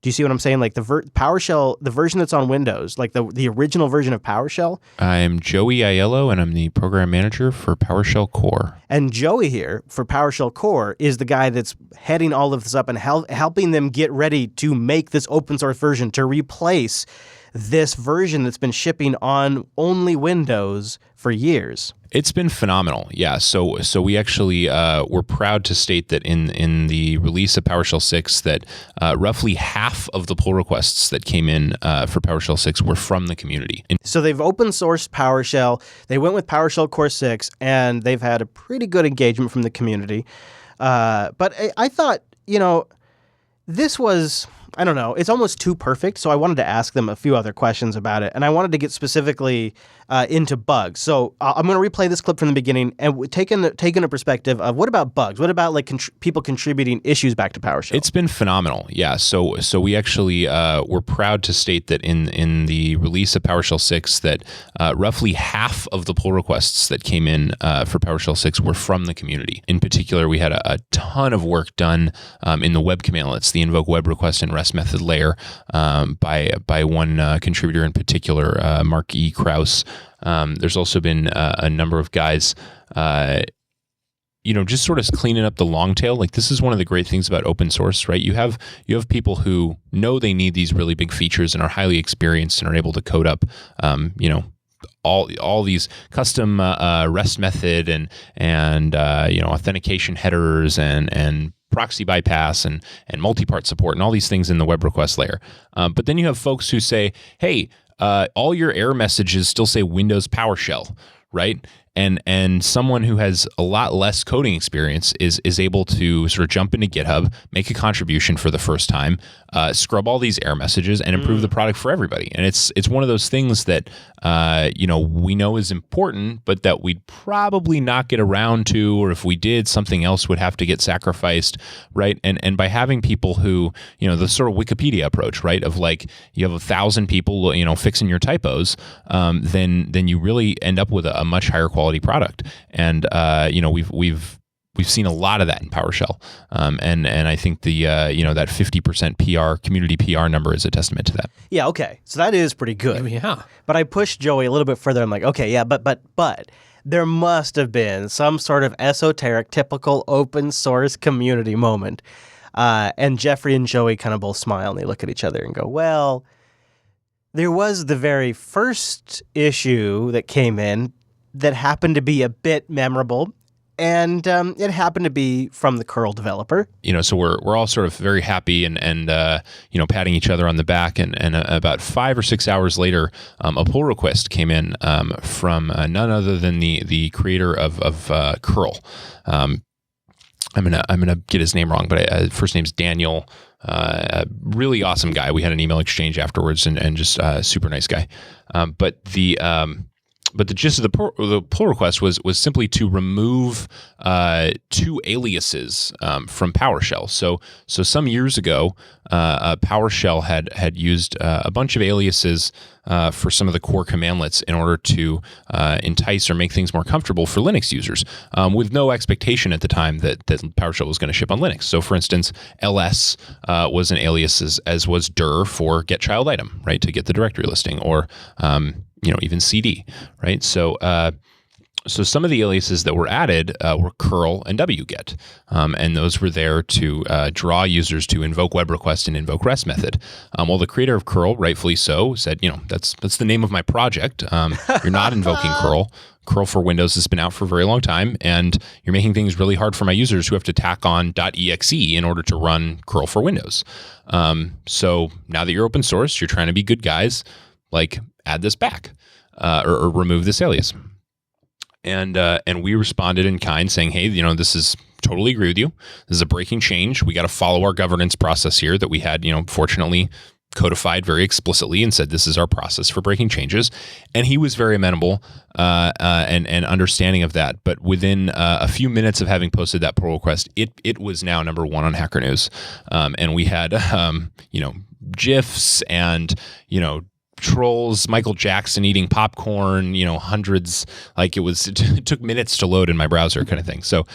Do you see what I'm saying? Like PowerShell, the version that's on Windows, like the original version of PowerShell. I'm Joey Aiello, and I'm the program manager for PowerShell Core. And Joey here for PowerShell Core is the guy that's heading all of this up and helping them get ready to make this open source version to replace this version that's been shipping on only Windows for years. It's been phenomenal. Yeah. So we actually we're proud to state that in the release of PowerShell 6 that roughly half of the pull requests that came in for PowerShell 6 were from the community. So they've open sourced PowerShell. They went with PowerShell Core 6, and they've had a pretty good engagement from the community. But I thought, this was, I don't know, it's almost too perfect. So I wanted to ask them a few other questions about it. And I wanted to get specifically into bugs. So I'm going to replay this clip from the beginning and taking a perspective of what about bugs? What about like people contributing issues back to PowerShell? It's been phenomenal. Yeah. So we actually we're proud to state that in the release of PowerShell 6 that roughly half of the pull requests that came in for PowerShell 6 were from the community. In particular, we had a ton of work done in the web commandlets, the invoke web request and REST method layer by one contributor in particular, Mark E. Krause. There's also been a number of guys, just sort of cleaning up the long tail. Like, this is one of the great things about open source, right? You have people who know they need these really big features and are highly experienced and are able to code up, all these custom REST method and authentication headers and proxy bypass and multi-part support and all these things in the web request layer. But then you have folks who say, hey, all your error messages still say Windows PowerShell, right? And someone who has a lot less coding experience is able to sort of jump into GitHub, make a contribution for the first time, scrub all these error messages, and improve the product for everybody. And it's one of those things that we know is important, but that we'd probably not get around to, or if we did, something else would have to get sacrificed, right? And by having people who, the sort of Wikipedia approach, right, of like you have 1,000 people, fixing your typos, then you really end up with a much higher quality product. And we've seen a lot of that in PowerShell, and I think the that 50% PR community PR number is a testament to that. Yeah, okay, so that is pretty good. Yeah, but I pushed Joey a little bit further. I'm like, okay, yeah, but there must have been some sort of esoteric, typical open source community moment. And Jeffrey and Joey kind of both smile and they look at each other and go, well, there was the very first issue that came in that happened to be a bit memorable, and it happened to be from the curl developer. So we're all sort of very happy and patting each other on the back, and about 5 or 6 hours later, a pull request came in from none other than the creator of curl. I'm gonna get his name wrong, but first name's Daniel. A really awesome guy. We had an email exchange afterwards, and just a super nice guy. But the gist of the pull request was simply to remove 2 aliases from PowerShell. So some years ago, PowerShell had used a bunch of aliases for some of the core commandlets in order to entice or make things more comfortable for Linux users, with no expectation at the time that PowerShell was going to ship on Linux. So, for instance, ls was an alias, as was dir for get child item, right, to get the directory listing, or even cd, right? So some of the aliases that were added were curl and wget, and those were there to draw users to invoke web request and invoke REST method. Well, the creator of curl, rightfully so, said, that's the name of my project. You're not invoking curl. Curl for Windows has been out for a very long time, and you're making things really hard for my users who have to tack on .exe in order to run curl for Windows. So now that you're open source, you're trying to be good guys, like add this back or remove this alias. And we responded in kind, saying, hey, this is totally agree with you. This is a breaking change. We got to follow our governance process here that we had, fortunately codified very explicitly, and said this is our process for breaking changes. And he was very amenable and understanding of that. But within a few minutes of having posted that pull request, it was now number 1 on Hacker News. And we had GIFs and trolls, Michael Jackson eating popcorn, hundreds, like it took minutes to load in my browser, kind of thing. So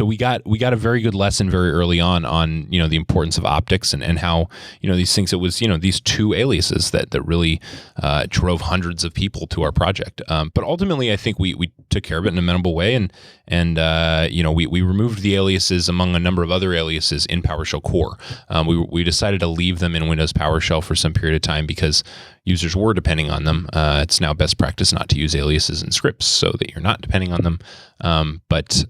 we got a very good lesson very early on the importance of optics and how, these things, it was, these 2 aliases that really drove hundreds of people to our project. But ultimately, I think we took care of it in a amenable way, and we removed the aliases among a number of other aliases in PowerShell Core. We decided to leave them in Windows PowerShell for some period of time because because users were depending on them. It's now best practice not to use aliases and scripts so that you're not depending on them. But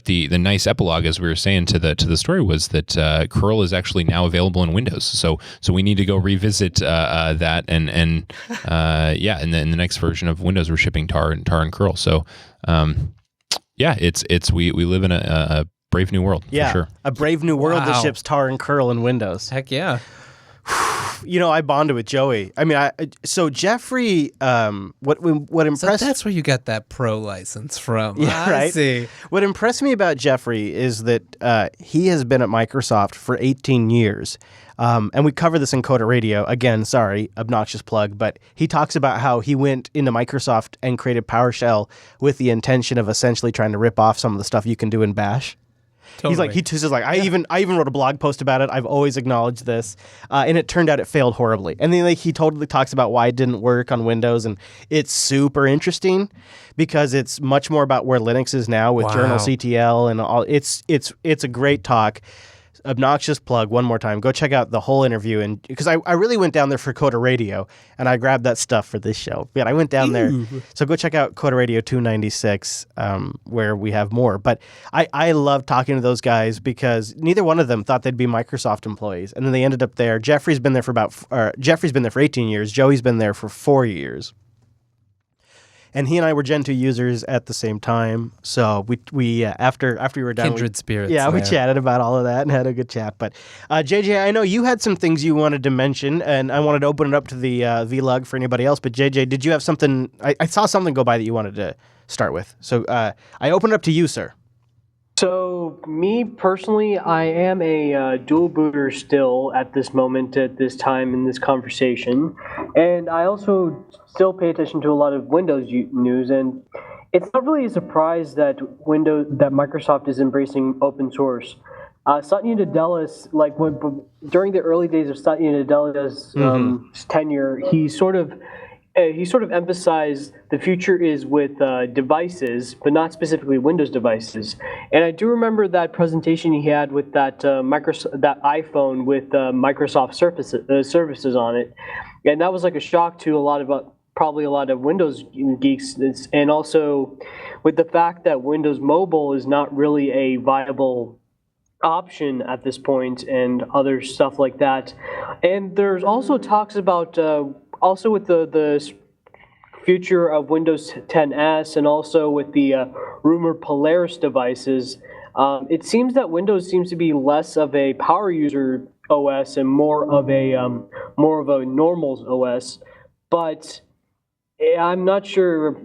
the nice epilogue, as we were saying to the story, was that curl is actually now available in Windows. So we need to go revisit that and in the next version of Windows we're shipping tar and curl. So we live in a brave new world. Yeah, for sure. A brave new world that ships tar and curl in Windows. Heck yeah. I bonded with Joey. I mean, so Jeffrey, what impressed... So that's where you got that pro license from. Yeah, right? I see. What impressed me about Jeffrey is that he has been at Microsoft for 18 years. And we cover this in Coda Radio. Again, sorry, obnoxious plug, but he talks about how he went into Microsoft and created PowerShell with the intention of essentially trying to rip off some of the stuff you can do in Bash. Totally. He's like, I even wrote a blog post about it. I've always acknowledged this, and it turned out it failed horribly. And then he totally talks about why it didn't work on Windows, and it's super interesting because it's much more about where Linux is now with Journal CTL and all. It's a great talk. Obnoxious plug one more time. Go check out the whole interview, and because I really went down there for Coda Radio, and I grabbed that stuff for this show. But I went down there, so go check out Coda Radio 296, where we have more. But I love talking to those guys because neither one of them thought they'd be Microsoft employees, and then they ended up there. Jeffrey's been there for 18 years. Joey's been there for 4 years. And he and I were Gen 2 users at the same time. So we after we were done, kindred spirits. Yeah, we chatted about all of that and had a good chat. But JJ, I know you had some things you wanted to mention, and I wanted to open it up to the vlog for anybody else. But JJ, did you have something? I saw something go by that you wanted to start with. So I open it up to you, sir. So, me personally, I am a dual booter still at this moment, at this time in this conversation. And I also still pay attention to a lot of Windows news. And it's not really a surprise that Microsoft is embracing open source. Satya Nadella's, during the early days of Satya Nadella's tenure, he sort of emphasized the future is with devices, but not specifically Windows devices. And I do remember that presentation he had with that that iPhone with Microsoft services on it, and that was like a shock to probably a lot of Windows geeks. And also with the fact that Windows Mobile is not really a viable option at this point, and other stuff like that. And there's also talks about also with the future of Windows 10s, and also with the rumored Polaris devices, it seems that Windows seems to be less of a power user OS and more of a normals OS. But I'm not sure if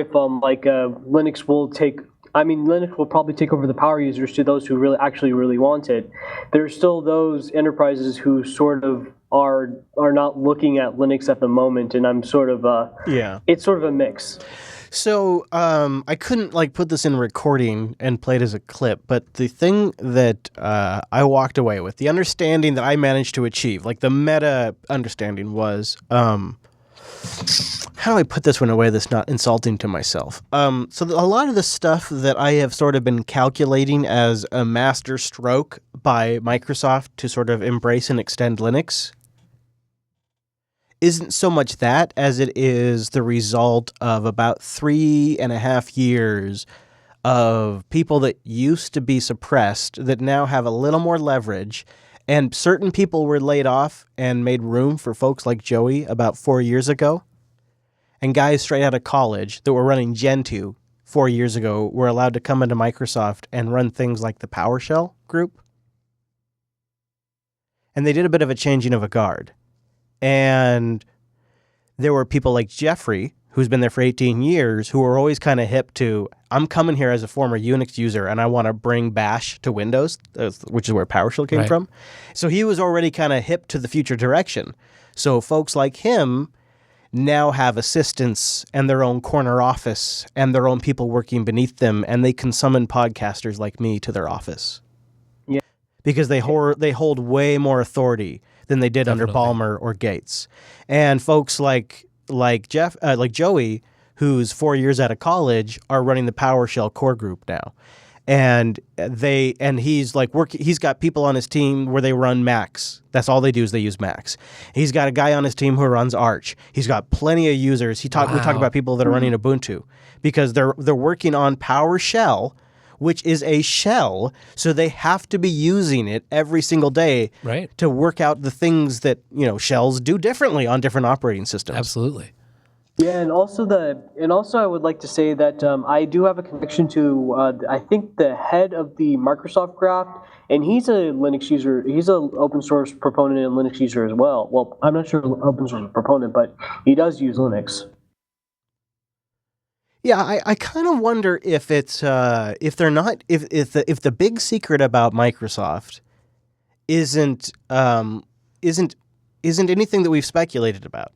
Linux will take. I mean, Linux will probably take over the power users to those who really want it. There's still those enterprises who sort of are not looking at Linux at the moment, and I'm sort of it's sort of a mix. So I couldn't put this in recording and play it as a clip, but the thing that I walked away with, the understanding that I managed to achieve, the meta understanding was, how do I put this in a way that's not insulting to myself? So a lot of the stuff that I have sort of been calculating as a master stroke by Microsoft to sort of embrace and extend Linux isn't so much that as it is the result of about 3.5 years of people that used to be suppressed that now have a little more leverage. And certain people were laid off and made room for folks like Joey about 4 years ago. And guys straight out of college that were running Gen 2 4 years ago were allowed to come into Microsoft and run things like the PowerShell group. And they did a bit of a changing of a guard. And there were people like Jeffrey, who's been there for 18 years, who were always kind of hip to, I'm coming here as a former Unix user and I want to bring Bash to Windows, which is where PowerShell came from. So he was already kind of hip to the future direction. So folks like him now have assistants and their own corner office and their own people working beneath them, and they can summon podcasters like me to their office. Yeah. Because they hold way more authority than they did under Ballmer or Gates. And folks like Joey, who's 4 years out of college, are running the PowerShell Core group now. and he's like he's got people on his team where they run Macs. That's all they do is they use Macs. He's got a guy on his team who runs Arch. He's got plenty of users. We talk about people that are running Ubuntu because they're working on PowerShell, which is a shell, so they have to be using it every single day to work out the things that shells do differently on different operating systems. Absolutely. Yeah, and also I would like to say that I do have a connection to I think the head of the Microsoft Graph, and he's a Linux user. He's an open source proponent and Linux user as well. Well, I'm not sure open source proponent, but he does use Linux. Yeah, I kind of wonder if it's if the big secret about Microsoft isn't anything that we've speculated about.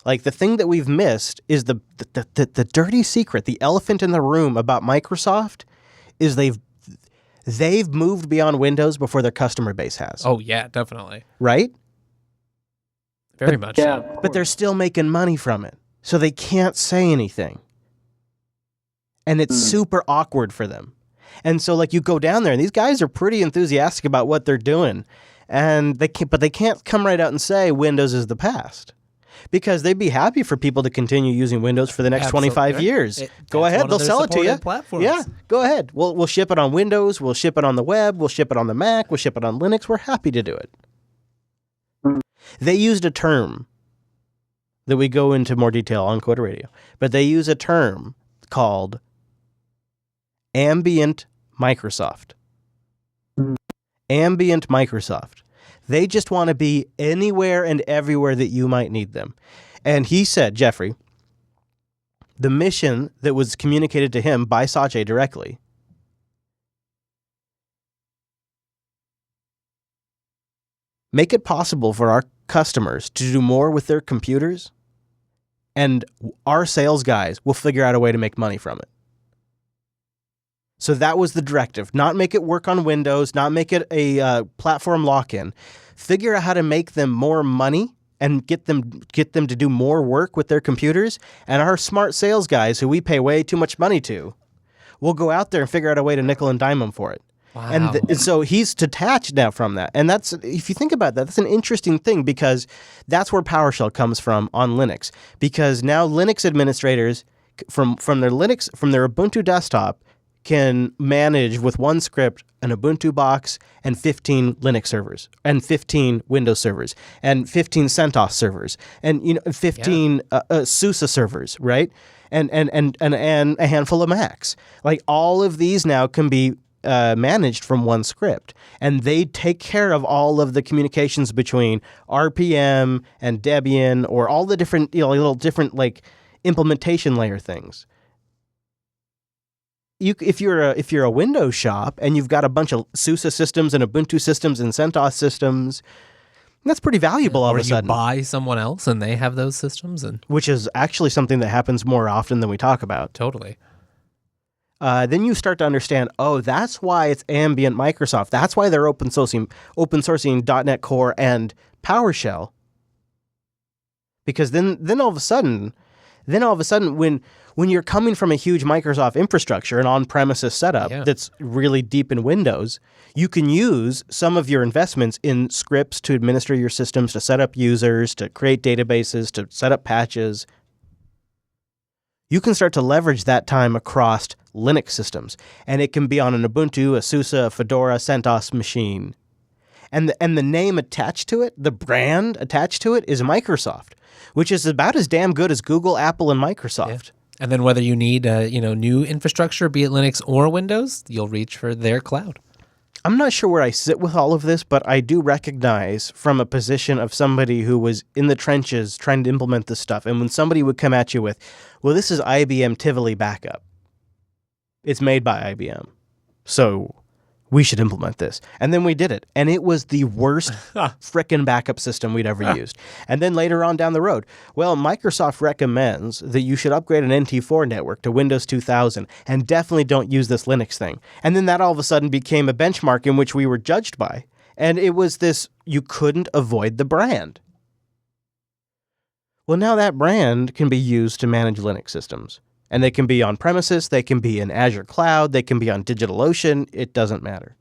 Like the thing that we've missed is the dirty secret, the elephant in the room about Microsoft is they've moved beyond Windows before their customer base has. Oh yeah, definitely. Right? Very much so. But they're still making money from it. So they can't say anything. And it's super awkward for them. And so like you go down there and these guys are pretty enthusiastic about what they're doing. And they can't come right out and say Windows is the past. Because they'd be happy for people to continue using Windows for the next 25 years. Go ahead, they'll sell it to you. Platforms. Yeah, go ahead. We'll ship it on Windows, we'll ship it on the web, we'll ship it on the Mac, we'll ship it on Linux. We're happy to do it. They used a term that we go into more detail on Coder Radio, but they use a term called ambient Microsoft. Ambient Microsoft. They just want to be anywhere and everywhere that you might need them. And he said, Jeffrey, the mission that was communicated to him by Satya directly make it possible for our customers to do more with their computers, and our sales guys will figure out a way to make money from it. So that was the directive. Not make it work on Windows, not make it a platform lock-in. Figure out how to make them more money and get them to do more work with their computers. And our smart sales guys, who we pay way too much money to, will go out there and figure out a way to nickel and dime them for it. Wow. And so he's detached now from that. And that's, if you think about that, that's an interesting thing because that's where PowerShell comes from on Linux. Because now Linux administrators from their Ubuntu desktop can manage with one script an Ubuntu box and 15 Linux servers and 15 Windows servers and 15 CentOS servers and 15 SUSE servers, right? And a handful of Macs. Like all of these now can be managed from one script, and they take care of all of the communications between RPM and Debian or all the different little different like implementation layer things. If you're a Windows shop and you've got a bunch of SUSE systems and Ubuntu systems and CentOS systems, that's pretty valuable all of a sudden. Or you buy someone else and they have those systems, which is actually something that happens more often than we talk about. Totally. Then you start to understand, that's why it's ambient Microsoft. That's why they're open sourcing .NET Core and PowerShell. Because then all of a sudden, when you're coming from a huge Microsoft infrastructure, an on-premises setup that's really deep in Windows, you can use some of your investments in scripts to administer your systems, to set up users, to create databases, to set up patches. You can start to leverage that time across Linux systems, and it can be on an Ubuntu, a SUSE, a Fedora, CentOS machine. And the name attached to it, the brand attached to it, is Microsoft, which is about as damn good as Google, Apple, and Microsoft. Yeah. And then whether you need new infrastructure, be it Linux or Windows, you'll reach for their cloud. I'm not sure where I sit with all of this, but I do recognize from a position of somebody who was in the trenches trying to implement this stuff, and when somebody would come at you with, well, this is IBM Tivoli backup. It's made by IBM. So we should implement this. And then we did it. And it was the worst frickin' backup system we'd ever used. And then later on down the road, well, Microsoft recommends that you should upgrade an NT4 network to Windows 2000 and definitely don't use this Linux thing. And then that all of a sudden became a benchmark in which we were judged by. And it was this, you couldn't avoid the brand. Well, now that brand can be used to manage Linux systems. And they can be on premises, they can be in Azure Cloud, they can be on DigitalOcean. It doesn't matter.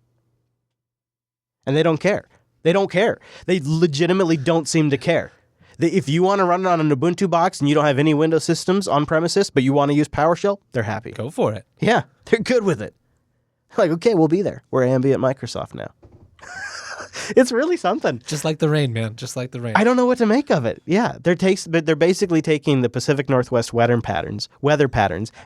And they don't care. They don't care. They legitimately don't seem to care. If you want to run it on an Ubuntu box and you don't have any Windows systems on premises, but you want to use PowerShell, they're happy. Go for it. Yeah, they're good with it. Like, okay, we'll be there. We're ambient Microsoft now. It's really something. Just like the rain, man. Just like the rain. I don't know what to make of it. Yeah, they're basically taking the Pacific Northwest weather patterns,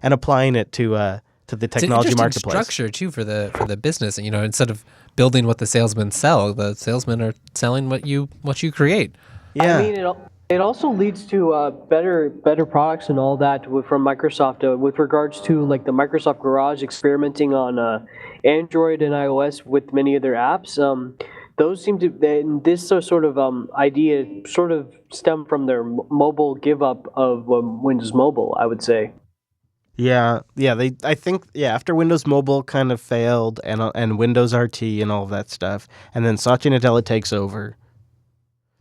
and applying it to the technology it's an marketplace. Structure too for the business. And, instead of building what the salesmen sell, the salesmen are selling what you create. Yeah. I mean, it also leads to better products and all that from Microsoft with regards to like the Microsoft Garage experimenting on Android and iOS with many of their apps. Those seem to this sort of idea sort of stem from their mobile give up of Windows Mobile, I would say. Yeah. I think after Windows Mobile kind of failed and Windows RT and all of that stuff, and then Satya Nadella takes over.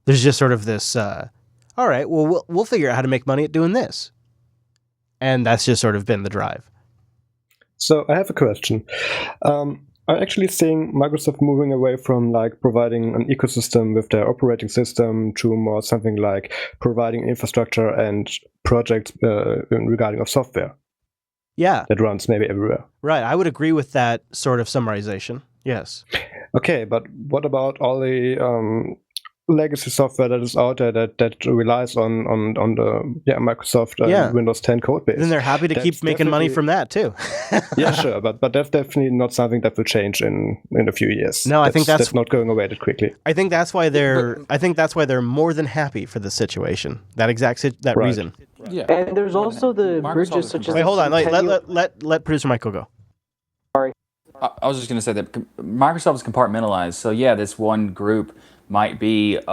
There's just sort of this. All right, well, we'll figure out how to make money at doing this, and that's just sort of been the drive. So I have a question. I'm actually seeing Microsoft moving away from like providing an ecosystem with their operating system to more something like providing infrastructure and projects regarding of software. Yeah. That runs maybe everywhere. Right. I would agree with that sort of summarization. Yes. Okay, but what about all the legacy software that is out there that relies on the Microsoft Windows 10 code base? Then they're happy to keep making money from that too. Yeah, sure, but that's definitely not something that will change in a few years. No, I think that's not going away that quickly. I think that's why they're more than happy for the situation. That exact reason. Yeah. And there's also the bridges such as. Wait, hold on. Let producer Michael go. Sorry. I was just going to say that Microsoft is compartmentalized. So yeah, this one group might be, we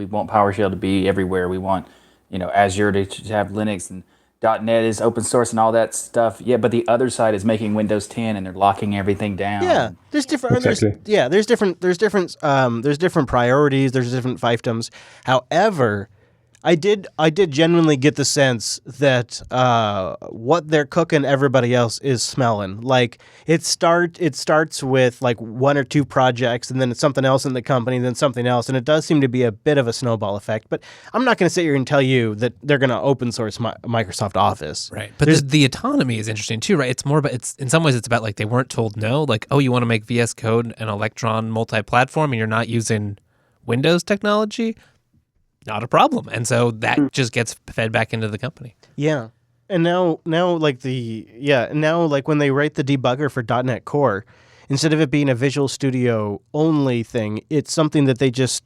want PowerShell to be everywhere. We want, Azure to have Linux, and .NET is open source and all that stuff. Yeah, but the other side is making Windows 10 and they're locking everything down. Yeah, there's different. Exactly. There's different priorities. There's different fiefdoms. However, I did genuinely get the sense that what they're cooking, everybody else is smelling. Like it starts with like one or two projects, and then it's something else in the company, then something else, and it does seem to be a bit of a snowball effect. But I'm not going to sit here and tell you that they're going to open source Microsoft Office. Right. But the autonomy is interesting too, right? It's more about in some ways it's about like they weren't told no. Like, oh, you want to make VS Code and Electron multi-platform, and you're not using Windows technology. Not a problem. And so that just gets fed back into the company. Yeah. And now like when they write the debugger for .NET Core, instead of it being a Visual Studio only thing, it's something that they just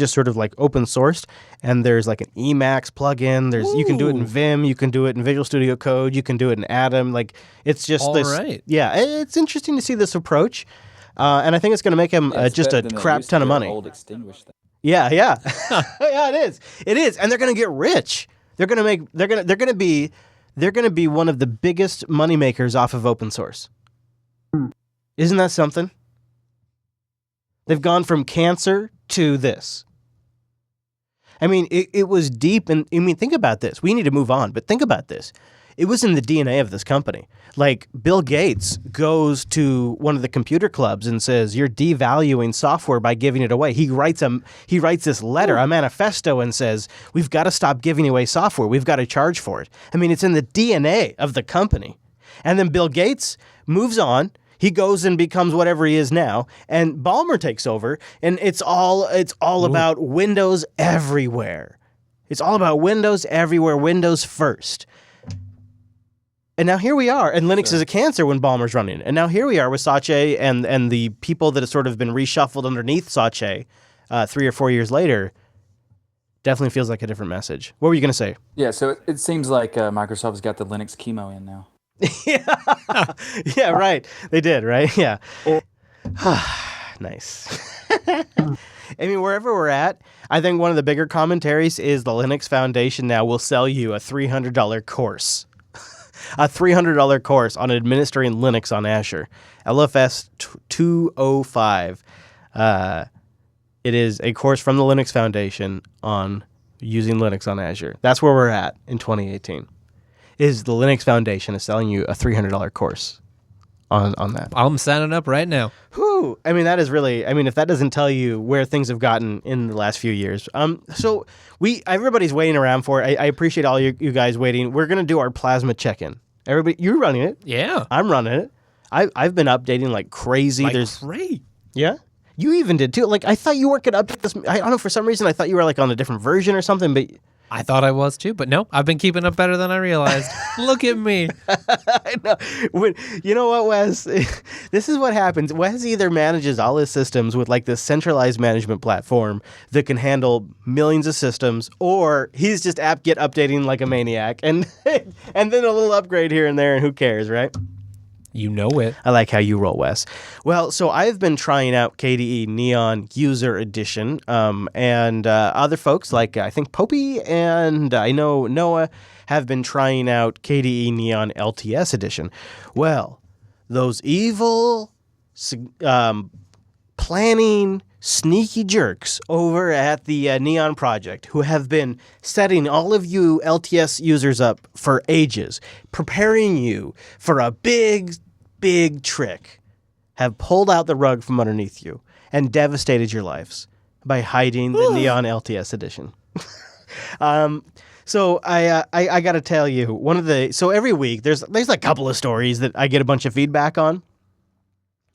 sort of like open sourced, and there's like an Emacs plugin. You can do it in Vim, you can do it in Visual Studio Code, you can do it in Atom. Like it's just all right. Yeah, it's interesting to see this approach. And I think it's going to make them just a crap ton of money. Old extinguished thing. Yeah. Yeah, it is. And they're going to get rich. They're going to be one of the biggest money makers off of open source. Isn't that something? They've gone from cancer to this. I mean, it was deep. And I mean, think about this. We need to move on, but think about this. It was in the DNA of this company. Like Bill Gates goes to one of the computer clubs and says, "You're devaluing software by giving it away." He writes this letter, a manifesto, and says, "We've got to stop giving away software. We've got to charge for it." I mean, it's in the DNA of the company. And then Bill Gates moves on. He goes and becomes whatever he is now, and Ballmer takes over, and it's all about Windows everywhere. It's all about Windows everywhere, Windows first. And now here we are, and Linux is a cancer when Ballmer's running. And now here we are with Satya and the people that have sort of been reshuffled underneath Satya 3 or 4 years later. Definitely feels like a different message. What were you going to say? Yeah, so it seems like Microsoft's got the Linux chemo in now. Yeah, right. They did, right? Yeah. Nice. I mean, wherever we're at, I think one of the bigger commentaries is the Linux Foundation now will sell you a $300 course. A $300 course on administering Linux on Azure. LFS 205. It is a course from the Linux Foundation on using Linux on Azure. That's where we're at in 2018. is the Linux Foundation is selling you a $300 course on that. I'm signing up right now. Whew. I mean, that is really, I mean, if that doesn't tell you where things have gotten in the last few years. So everybody's waiting around for it. I appreciate all you guys waiting. We're going to do our plasma check-in. Everybody, you're running it. Yeah. I'm running it. I've been updating like crazy. Great. Yeah? You even did too. Like, I thought you weren't going to update this. I don't know, for some reason, I thought you were like on a different version or something, but... I thought I was too, but no, I've been keeping up better than I realized. Look at me. I know. You know what, Wes? This is what happens. Wes either manages all his systems with like this centralized management platform that can handle millions of systems, or he's just apt-get updating like a maniac, and and then a little upgrade here and there, and who cares, right? You know it. I like how you roll, Wes. Well, so I've been trying out KDE Neon User Edition, and other folks like I think Popey and I know Noah have been trying out KDE Neon LTS Edition. Well, those evil planning sneaky jerks over at the Neon project who have been setting all of you LTS users up for ages, preparing you for a big trick, have pulled out the rug from underneath you and devastated your lives by hiding the Neon LTS edition. So I got to tell you, so every week there's a couple of stories that I get a bunch of feedback on,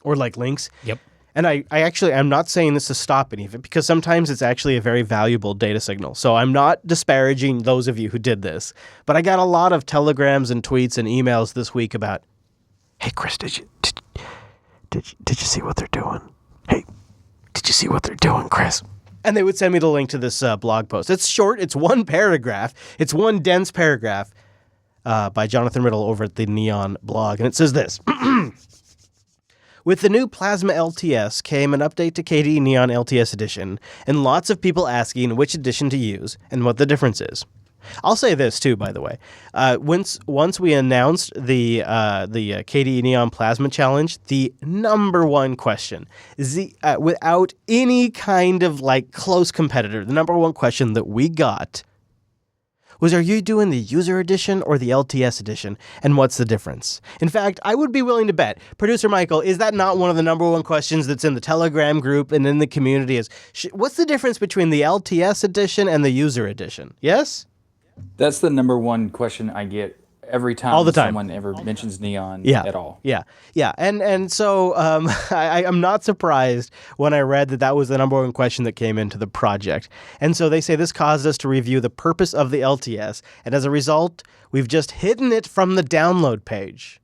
or like links. Yep. And I'm not saying this to stop any of it, because sometimes it's actually a very valuable data signal. So I'm not disparaging those of you who did this, but I got a lot of telegrams and tweets and emails this week about, hey Chris, did you see what they're doing? Hey, did you see what they're doing, Chris? And they would send me the link to this blog post. It's short. It's one paragraph. It's one dense paragraph by Jonathan Riddle over at the Neon blog, and it says this. With the new Plasma LTS came an update to KDE Neon LTS Edition, and lots of people asking which edition to use and what the difference is. I'll say this too, by the way. Once we announced the KDE Neon Plasma Challenge, the number one question, without any kind of like close competitor, the number one question that we got was, are you doing the user edition or the LTS edition? And what's the difference? In fact, I would be willing to bet, Producer Michael, is that not one of the number one questions that's in the Telegram group and in the community is, what's the difference between the LTS edition and the user edition? Yes? That's the number one question I get every time, all the time someone ever mentions Neon at all. Yeah. And so I'm not surprised when I read that was the number one question that came into the project. And so they say this caused us to review the purpose of the LTS, and as a result, we've just hidden it from the download page.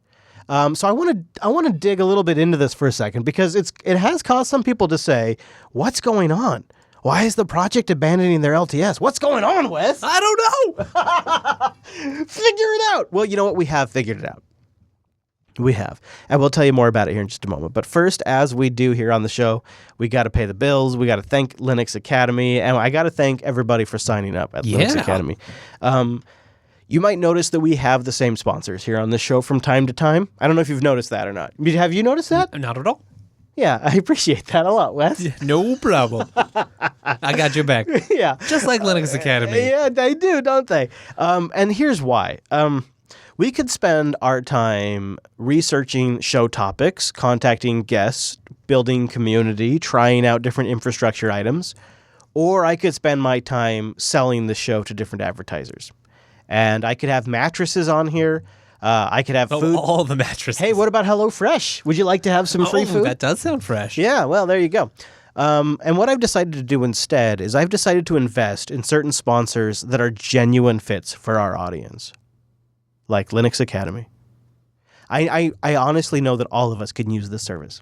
So I want to dig a little bit into this for a second, because it has caused some people to say, what's going on? Why is the project abandoning their LTS? What's going on, Wes? I don't know. Figure it out. Well, you know what? We have figured it out. We have. And we'll tell you more about it here in just a moment. But first, as we do here on the show, we got to pay the bills. We got to thank Linux Academy. And I got to thank everybody for signing up at Linux Academy. You might notice that we have the same sponsors here on the show from time to time. I don't know if you've noticed that or not. Have you noticed that? Not at all. Yeah, I appreciate that a lot, Wes. No problem. I got your back. Yeah. Just like Linux Academy. Yeah, they do, don't they? And here's why. We could spend our time researching show topics, contacting guests, building community, trying out different infrastructure items, or I could spend my time selling the show to different advertisers. And I could have mattresses on here. I could have food. All the mattresses. Hey, what about HelloFresh? Would you like to have some free food? That does sound fresh. Yeah, well, there you go. And what I've decided to do instead is I've decided to invest in certain sponsors that are genuine fits for our audience, like Linux Academy. I honestly know that all of us can use this service.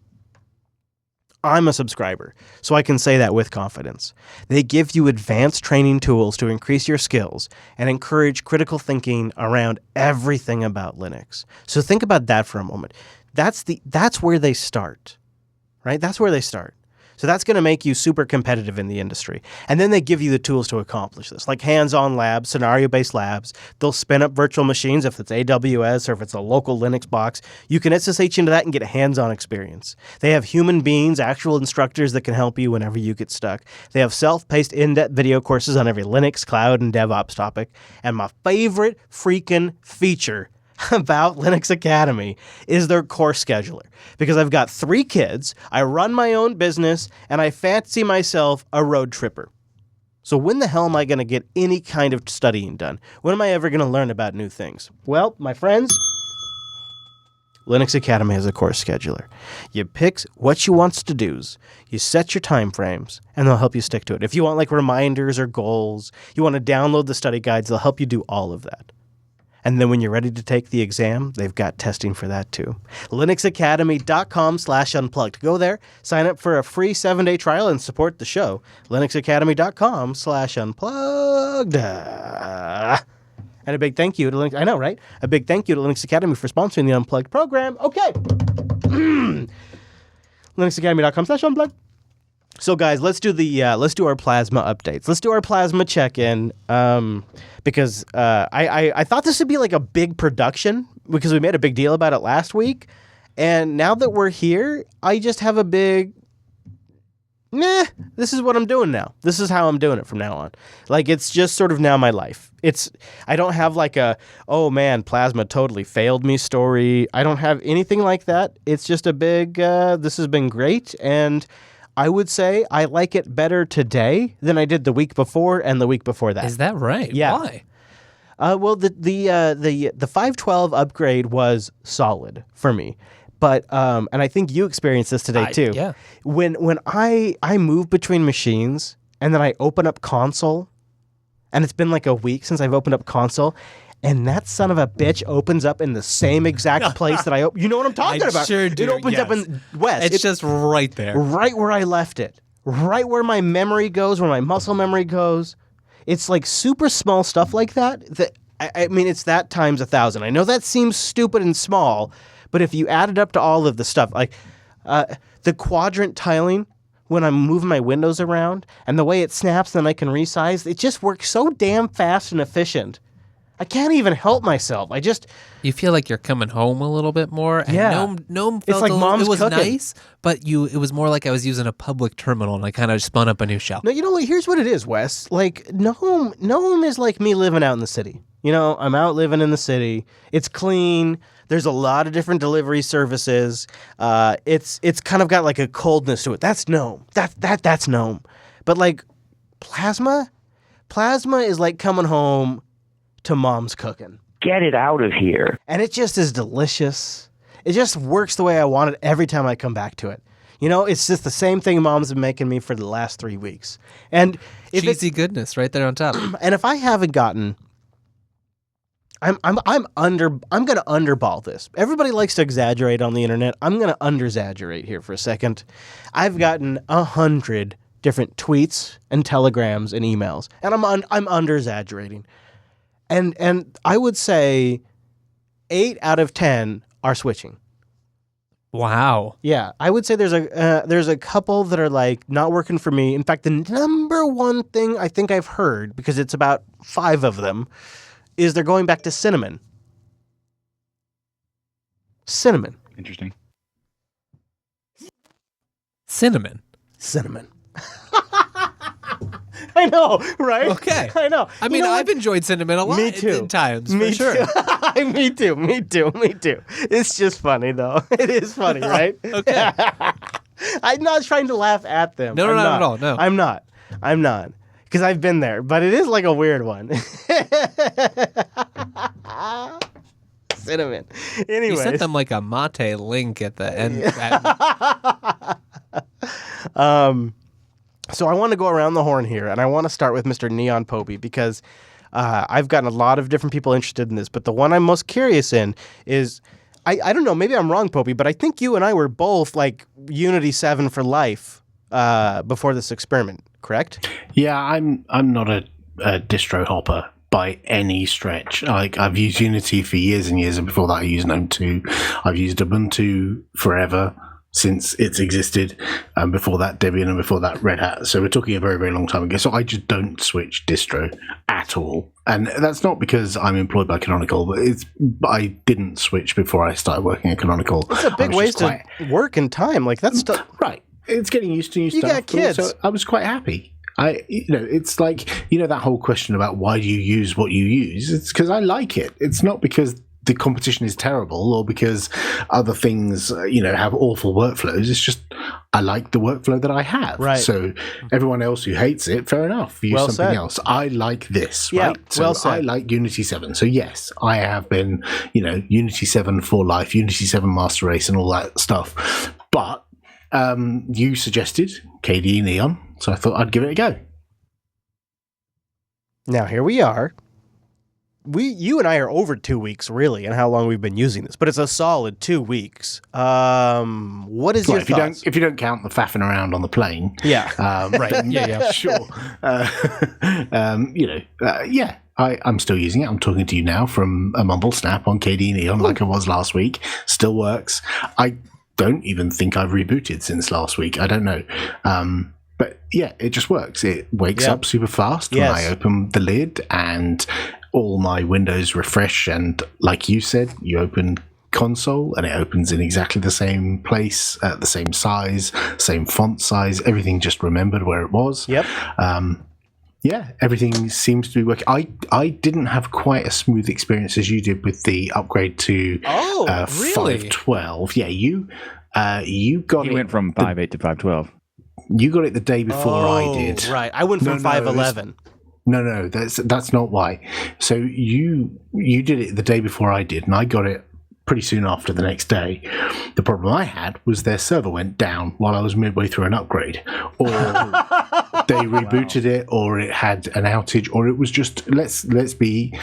I'm a subscriber, so I can say that with confidence. They give you advanced training tools to increase your skills and encourage critical thinking around everything about Linux. So think about that for a moment. That's where they start, right? That's where they start. So that's going to make you super competitive in the industry. And then they give you the tools to accomplish this, like hands-on labs, scenario-based labs. They'll spin up virtual machines if it's AWS or if it's a local Linux box. You can SSH into that and get a hands-on experience. They have human beings, actual instructors that can help you whenever you get stuck. They have self-paced in-depth video courses on every Linux, cloud, and DevOps topic. And my favorite freaking feature about Linux Academy is their course scheduler, because I've got 3 kids, I run my own business, and I fancy myself a road tripper. So when the hell am I going to get any kind of studying done? When am I ever going to learn about new things? Well, my friends, Linux Academy has a course scheduler. You pick what you want to do, you set your time frames, and they'll help you stick to it. If you want like reminders or goals, you want to download the study guides, they'll help you do all of that. And then when you're ready to take the exam, they've got testing for that too. linuxacademy.com/unplugged. Go there, sign up for a free 7-day trial, and support the show. linuxacademy.com/unplugged. And a big thank you to Linux. I know, right? A big thank you to Linux Academy for sponsoring the Unplugged program. Okay. linuxacademy.com/unplugged. So guys, let's do our Plasma updates. Let's do our Plasma check-in, because I thought this would be like a big production because we made a big deal about it last week, and now that we're here, I just have a big this is what I'm doing now. This is how I'm doing it from now on. Like, it's just sort of now my life. I don't have like a, oh man, Plasma totally failed me story. I don't have anything like that. It's just a big, this has been great, and I would say I like it better today than I did the week before and the week before that. Is that right? Yeah. Why? Well, the 512 upgrade was solid for me. But and I think you experienced this today too. Yeah. When I move between machines and then I open up console, and it's been like a week since I've opened up console, and that son of a bitch opens up in the same exact place that I opened. You know what I'm talking about? Sure do. It opens up in West. It's just right there. Right where I left it. Right where my memory goes, where my muscle memory goes. It's like super small stuff like that. I mean, it's that times 1,000. I know that seems stupid and small, but if you add it up to all of the stuff, like the quadrant tiling, when I'm moving my windows around, and the way it snaps, then I can resize, it just works so damn fast and efficient. I can't even help myself. You feel like you're coming home a little bit more. And Yeah. Gnome It's felt like mom's it was cooking. nice, but it was more like I was using a public terminal, and I kind of spun up a new shell. No, you know what? Here's what it is, Wes. Like, Gnome is like me living out in the city. You know, I'm out living in the city. It's clean. There's a lot of different delivery services. It's kind of got like a coldness to it. That's Gnome. That's Gnome. But like Plasma is like coming home to mom's cooking. Get it out of here. And it just is delicious. It just works the way I want it every time I come back to it. You know, it's just the same thing mom's been making me for the last 3 weeks. And if Cheesy goodness right there on top. And if I haven't gotten, I'm gonna underball this. Everybody likes to exaggerate on the internet. I'm gonna under-exaggerate here for a second. I've gotten 100 different tweets and telegrams and emails, and I'm under-exaggerating. And I would say 8 out of 10 are switching. Wow. Yeah, I would say there's a couple that are like not working for me. In fact, the number one thing I think I've heard, because it's about 5 of them, is they're going back to Cinnamon. Cinnamon. Interesting. Cinnamon. I know, right? Okay. I know. I mean, I've enjoyed cinnamon a lot. Me too. In times, Me for sure. too. Me too. It's just funny, though. It is funny, right? Okay. I'm not trying to laugh at them. No, not at all. No. I'm not. Because I've been there. But it is like a weird one. Cinnamon. Anyway. You sent them like a mate link at the end. So I want to go around the horn here, and I want to start with Mr. Neon Popey, because I've gotten a lot of different people interested in this, but the one I'm most curious in is, I don't know, maybe I'm wrong, Popey, but I think you and I were both like Unity 7 for life before this experiment, correct? Yeah, I'm not a distro hopper by any stretch. Like, I've used Unity for years and years, and before that I used GNOME 2. I've used Ubuntu forever. since it's existed. Before that, Debian, and before that, Red Hat. So we're talking a very, very long time ago. So I just don't switch distro at all. And that's not because I'm employed by Canonical, but I didn't switch before I started working at Canonical. It's a big waste of work and time. Like that's right. It's getting used to new stuff. You got kids. So I was quite happy. It's like, that whole question about why do you use what you use? It's because I like it. It's not because the competition is terrible or because other things, have awful workflows. It's just I like the workflow that I have. Right. So everyone else who hates it, fair enough. Use something else. I like this. Yeah, right. So well said. I like Unity 7. So yes, I have been, Unity 7 for life, Unity 7 Master Race, and all that stuff. But you suggested KDE Neon, so I thought I'd give it a go. Now here we are. You and I are over 2 weeks, really, and how long we've been using this, but it's a solid 2 weeks. What is your thoughts? If you don't count the faffing around on the plane, yeah, right, sure. I'm still using it. I'm talking to you now from a mumble snap on KDE Neon, like I was last week. Still works. I don't even think I've rebooted since last week. I don't know. But yeah, it just works. It wakes up super fast when I open the lid, and all my windows refresh. And like you said, you open console and it opens in exactly the same place, the same size, same font size, everything just remembered where it was. Yep. Everything seems to be working. I didn't have quite a smooth experience as you did with the upgrade to really? 512. Yeah, you got it. He went from 5.8 to 5.12. You got it the day before I did. Right. I went from 5.11. No, that's not why. So you did it the day before I did, and I got it pretty soon after the next day. The problem I had was their server went down while I was midway through an upgrade, or they rebooted it, or it had an outage, or it was just let's be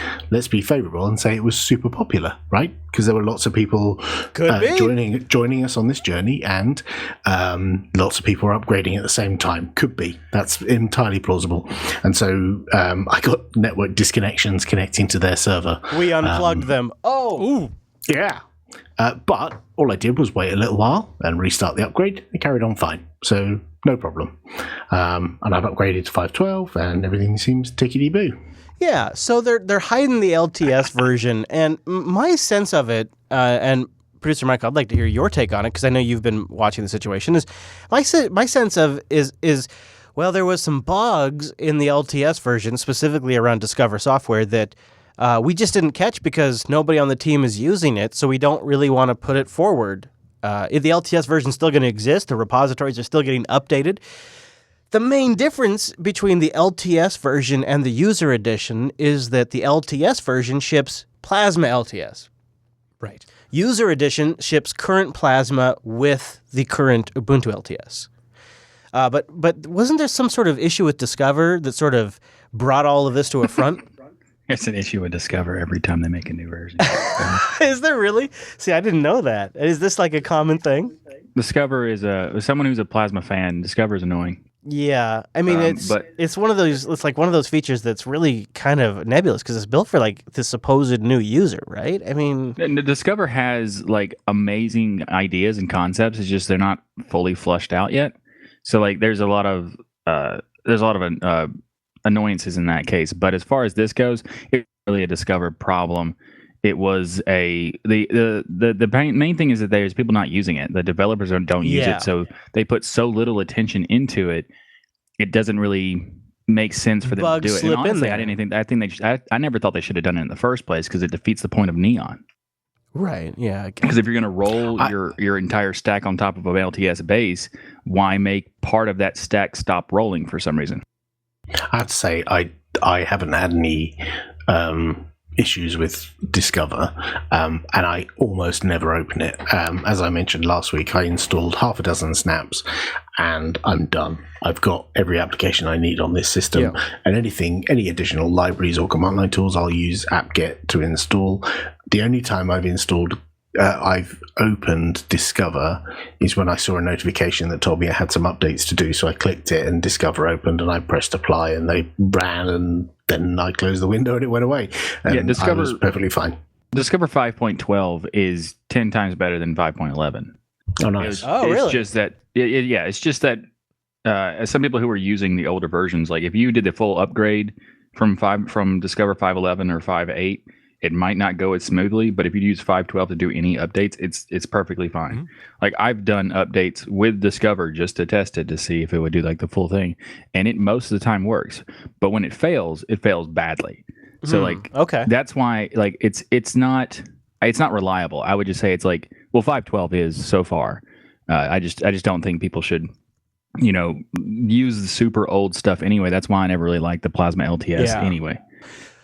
favourable and say it was super popular, right? Because there were lots of people joining us on this journey, and lots of people were upgrading at the same time. Could be. That's entirely plausible. And so I got network disconnections connecting to their server. We unplugged them. Oh. Yeah. But all I did was wait a little while and restart the upgrade. It carried on fine. So no problem. And I've upgraded to 5.12 and everything seems tickety-boo. Yeah, so they're hiding the LTS version, and my sense of it, and producer Mike, I'd like to hear your take on it because I know you've been watching the situation. Is my sense of is well, there was some bugs in the LTS version, specifically around Discover software, that we just didn't catch because nobody on the team is using it, so we don't really want to put it forward. The LTS version is still going to exist. The repositories are still getting updated. The main difference between the LTS version and the user edition is that the LTS version ships Plasma LTS. Right. User edition ships current Plasma with the current Ubuntu LTS. But wasn't there some sort of issue with Discover that sort of brought all of this to a front? It's an issue with Discover every time they make a new version. Is there really? See, I didn't know that. Is this like a common thing? Discover is someone who's a Plasma fan. Discover is annoying. Yeah, I mean it's one of those. It's like one of those features that's really kind of nebulous because it's built for like the supposed new user, right? I mean, and Discover has like amazing ideas and concepts. It's just they're not fully flushed out yet. So like there's a lot of annoyances in that case. But as far as this goes, it's really a Discover problem. It was the main thing is that there's people not using it. The developers don't use it, so they put so little attention into it. It doesn't really make sense for them to do it. And honestly, I never thought they should have done it in the first place because it defeats the point of Neon. Right. Yeah. Because if you're going to roll your entire stack on top of an LTS base, why make part of that stack stop rolling for some reason? I have to say, I haven't had any issues with Discover, and I almost never open it. As I mentioned last week, I installed half a dozen snaps, and I'm done. I've got every application I need on this system, and any additional libraries or command line tools, I'll use apt-get to install. The only time I've opened Discover is when I saw a notification that told me I had some updates to do. So I clicked it and Discover opened and I pressed apply and they ran and then I closed the window and it went away. And Discover I was perfectly fine. Discover 5.12 is 10 times better than 5.11. Oh, nice. It's just that, it's just that some people who are using the older versions, like if you did the full upgrade from Discover 5.11 or 5.8, it might not go as smoothly. But if you use 5.12 to do any updates, it's perfectly fine. Mm-hmm. Like I've done updates with Discover just to test it to see if it would do like the full thing, and it most of the time works. But when it fails badly. So like, okay, that's why like it's not reliable. I would just say it's like, well, 5.12 is so far. I just don't think people should, use the super old stuff anyway. That's why I never really liked the Plasma LTS anyway.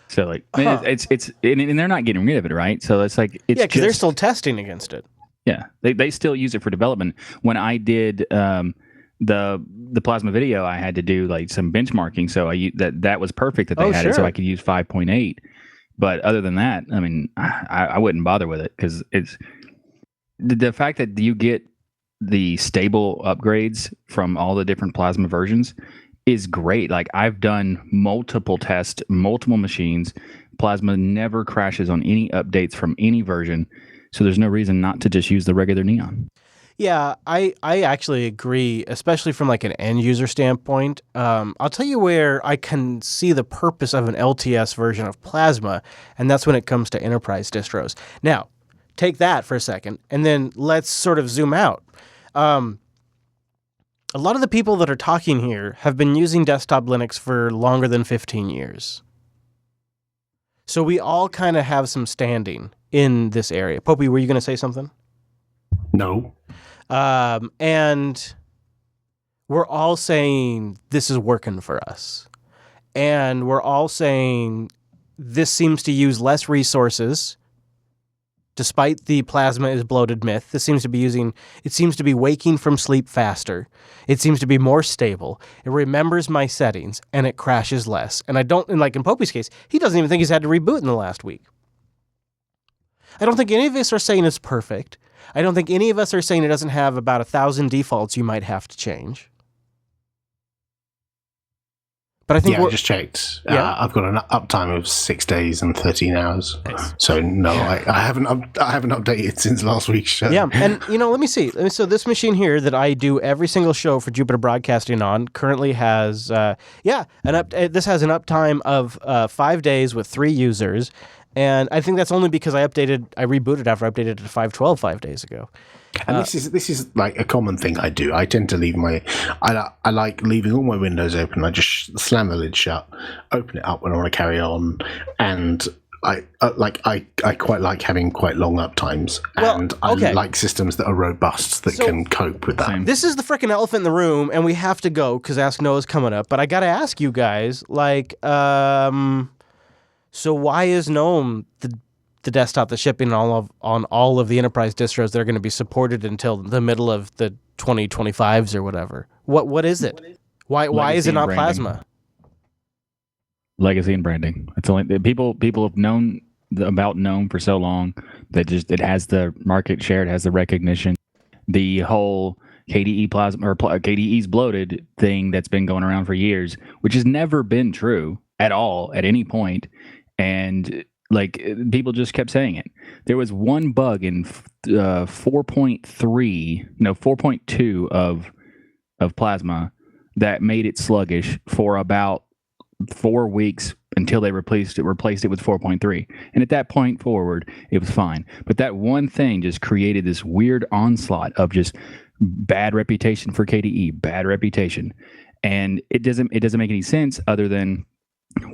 So like, it's and they're not getting rid of it, right? So it's like, it's because they're still testing against it. Yeah, they still use it for development. When I did the Plasma video, I had to do like some benchmarking, so that was perfect that they had it, so I could use 5.8. But other than that, I mean, I wouldn't bother with it because it's the fact that you get the stable upgrades from all the different Plasma versions is great. Like I've done multiple tests, multiple machines. Plasma never crashes on any updates from any version, so there's no reason not to just use the regular Neon. Yeah, I actually agree, especially from like an end user standpoint. I'll tell you where I can see the purpose of an LTS version of Plasma, and that's when it comes to enterprise distros. Now, take that for a second, and then let's sort of zoom out. A lot of the people that are talking here have been using desktop Linux for longer than 15 years. So we all kind of have some standing in this area. Popey, were you going to say something? No. And we're all saying this is working for us. And we're all saying this seems to use less resources. Despite the Plasma is bloated myth, it seems to be waking from sleep faster. It seems to be more stable. It remembers my settings and it crashes less. And like in Popey's case, he doesn't even think he's had to reboot in the last week. I don't think any of us are saying it's perfect. I don't think any of us are saying it doesn't have about 1,000 defaults you might have to change. But I think I just checked. I've got an uptime of 6 days and 13 hours. Nice. So no, I haven't updated since last week's show. Yeah, and let me see. So this machine here that I do every single show for Jupiter Broadcasting on currently has this has an uptime of 5 days with 3 users, and I think that's only because I rebooted after I updated it to 5.12 5 days ago. And this is like a common thing I do. I tend to leave I like leaving all my windows open. I just slam the lid shut, open it up when I want to carry on, and I quite like having quite long uptimes, and I like systems that are robust that can cope with that. This is the freaking elephant in the room, and we have to go because Ask Noah's coming up. But I got to ask you guys, so why is GNOME the desktop that's shipping on all of the enterprise distros that are going to be supported until the middle of the 2025s or whatever? What is it? Why is it not Plasma? Legacy and branding. It's only people have known about GNOME for so long that it has the market share, it has the recognition. The whole KDE Plasma or KDE's bloated thing that's been going around for years, which has never been true at all at any point, and like people just kept saying it. There was one bug in 4.2 of Plasma that made it sluggish for about 4 weeks until they replaced it with 4.3. And at that point forward, it was fine. But that one thing just created this weird onslaught of just bad reputation for KDE, bad reputation. And it doesn't make any sense other than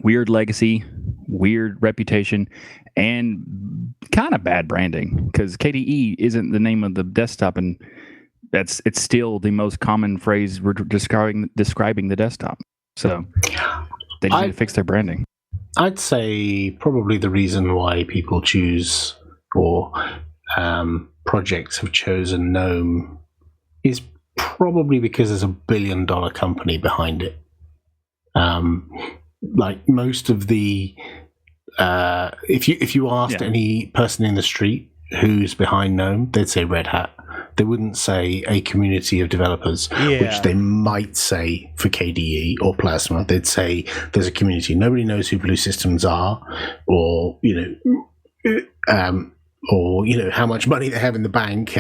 weird legacy, weird reputation, and kind of bad branding, because KDE isn't the name of the desktop, and it's still the most common phrase we're describing the desktop. So they need to fix their branding. I'd say probably the reason why people choose or projects have chosen GNOME is probably because there's $1 billion company behind it. Like most of the if you asked any person in the street who's behind GNOME, they'd say Red Hat. They wouldn't say a community of developers, which they might say for KDE or Plasma. They'd say there's a community. Nobody knows who Blue Systems are, or or how much money they have in the bank,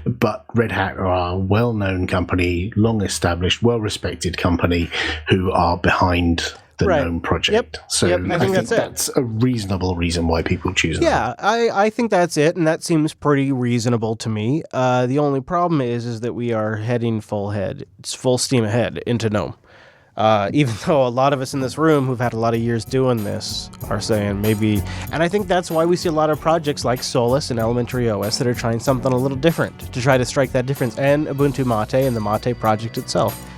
but Red Hat are a well-known company, long-established, well-respected company who are behind the GNOME project. So I think that's a reasonable reason why people choose them. Yeah, I think that's it, and that seems pretty reasonable to me. The only problem is that we are heading full steam ahead into GNOME. Even though a lot of us in this room who've had a lot of years doing this are saying maybe, and I think that's why we see a lot of projects like Solus and Elementary OS that are trying something a little different to try to strike that difference, and Ubuntu Mate and the Mate project itself.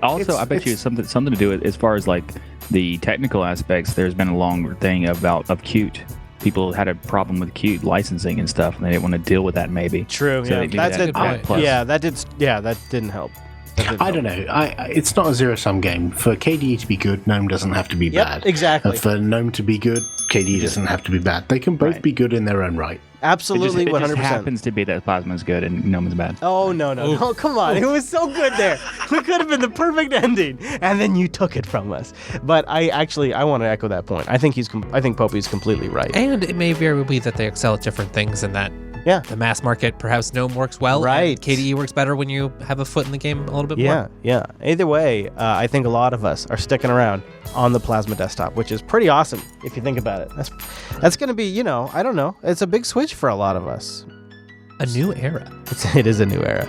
Also, I bet you it's something to do with, as far as like the technical aspects. There's been a long thing of Qt. People had a problem with Qt licensing and stuff, and they didn't want to deal with that. Maybe true. So that didn't help. I don't know. It's not a zero-sum game. For KDE to be good, GNOME doesn't have to be bad. Exactly. For GNOME to be good, KDE doesn't have to be bad. They can both be good in their own right. Absolutely, 100%. It just happens to be that Plasma is good and GNOME is bad. Oh, no, come on. It was so good there. We could have been the perfect ending, and then you took it from us. But I want to echo that point. I think Popey's completely right. And it may very well be that they excel at different things, and that the mass market, perhaps GNOME works well. Right. KDE works better when you have a foot in the game a little bit more. Yeah. Either way, I think a lot of us are sticking around on the Plasma desktop, which is pretty awesome if you think about it. That's going to be, I don't know. It's a big switch for a lot of us. A new era. It is a new era.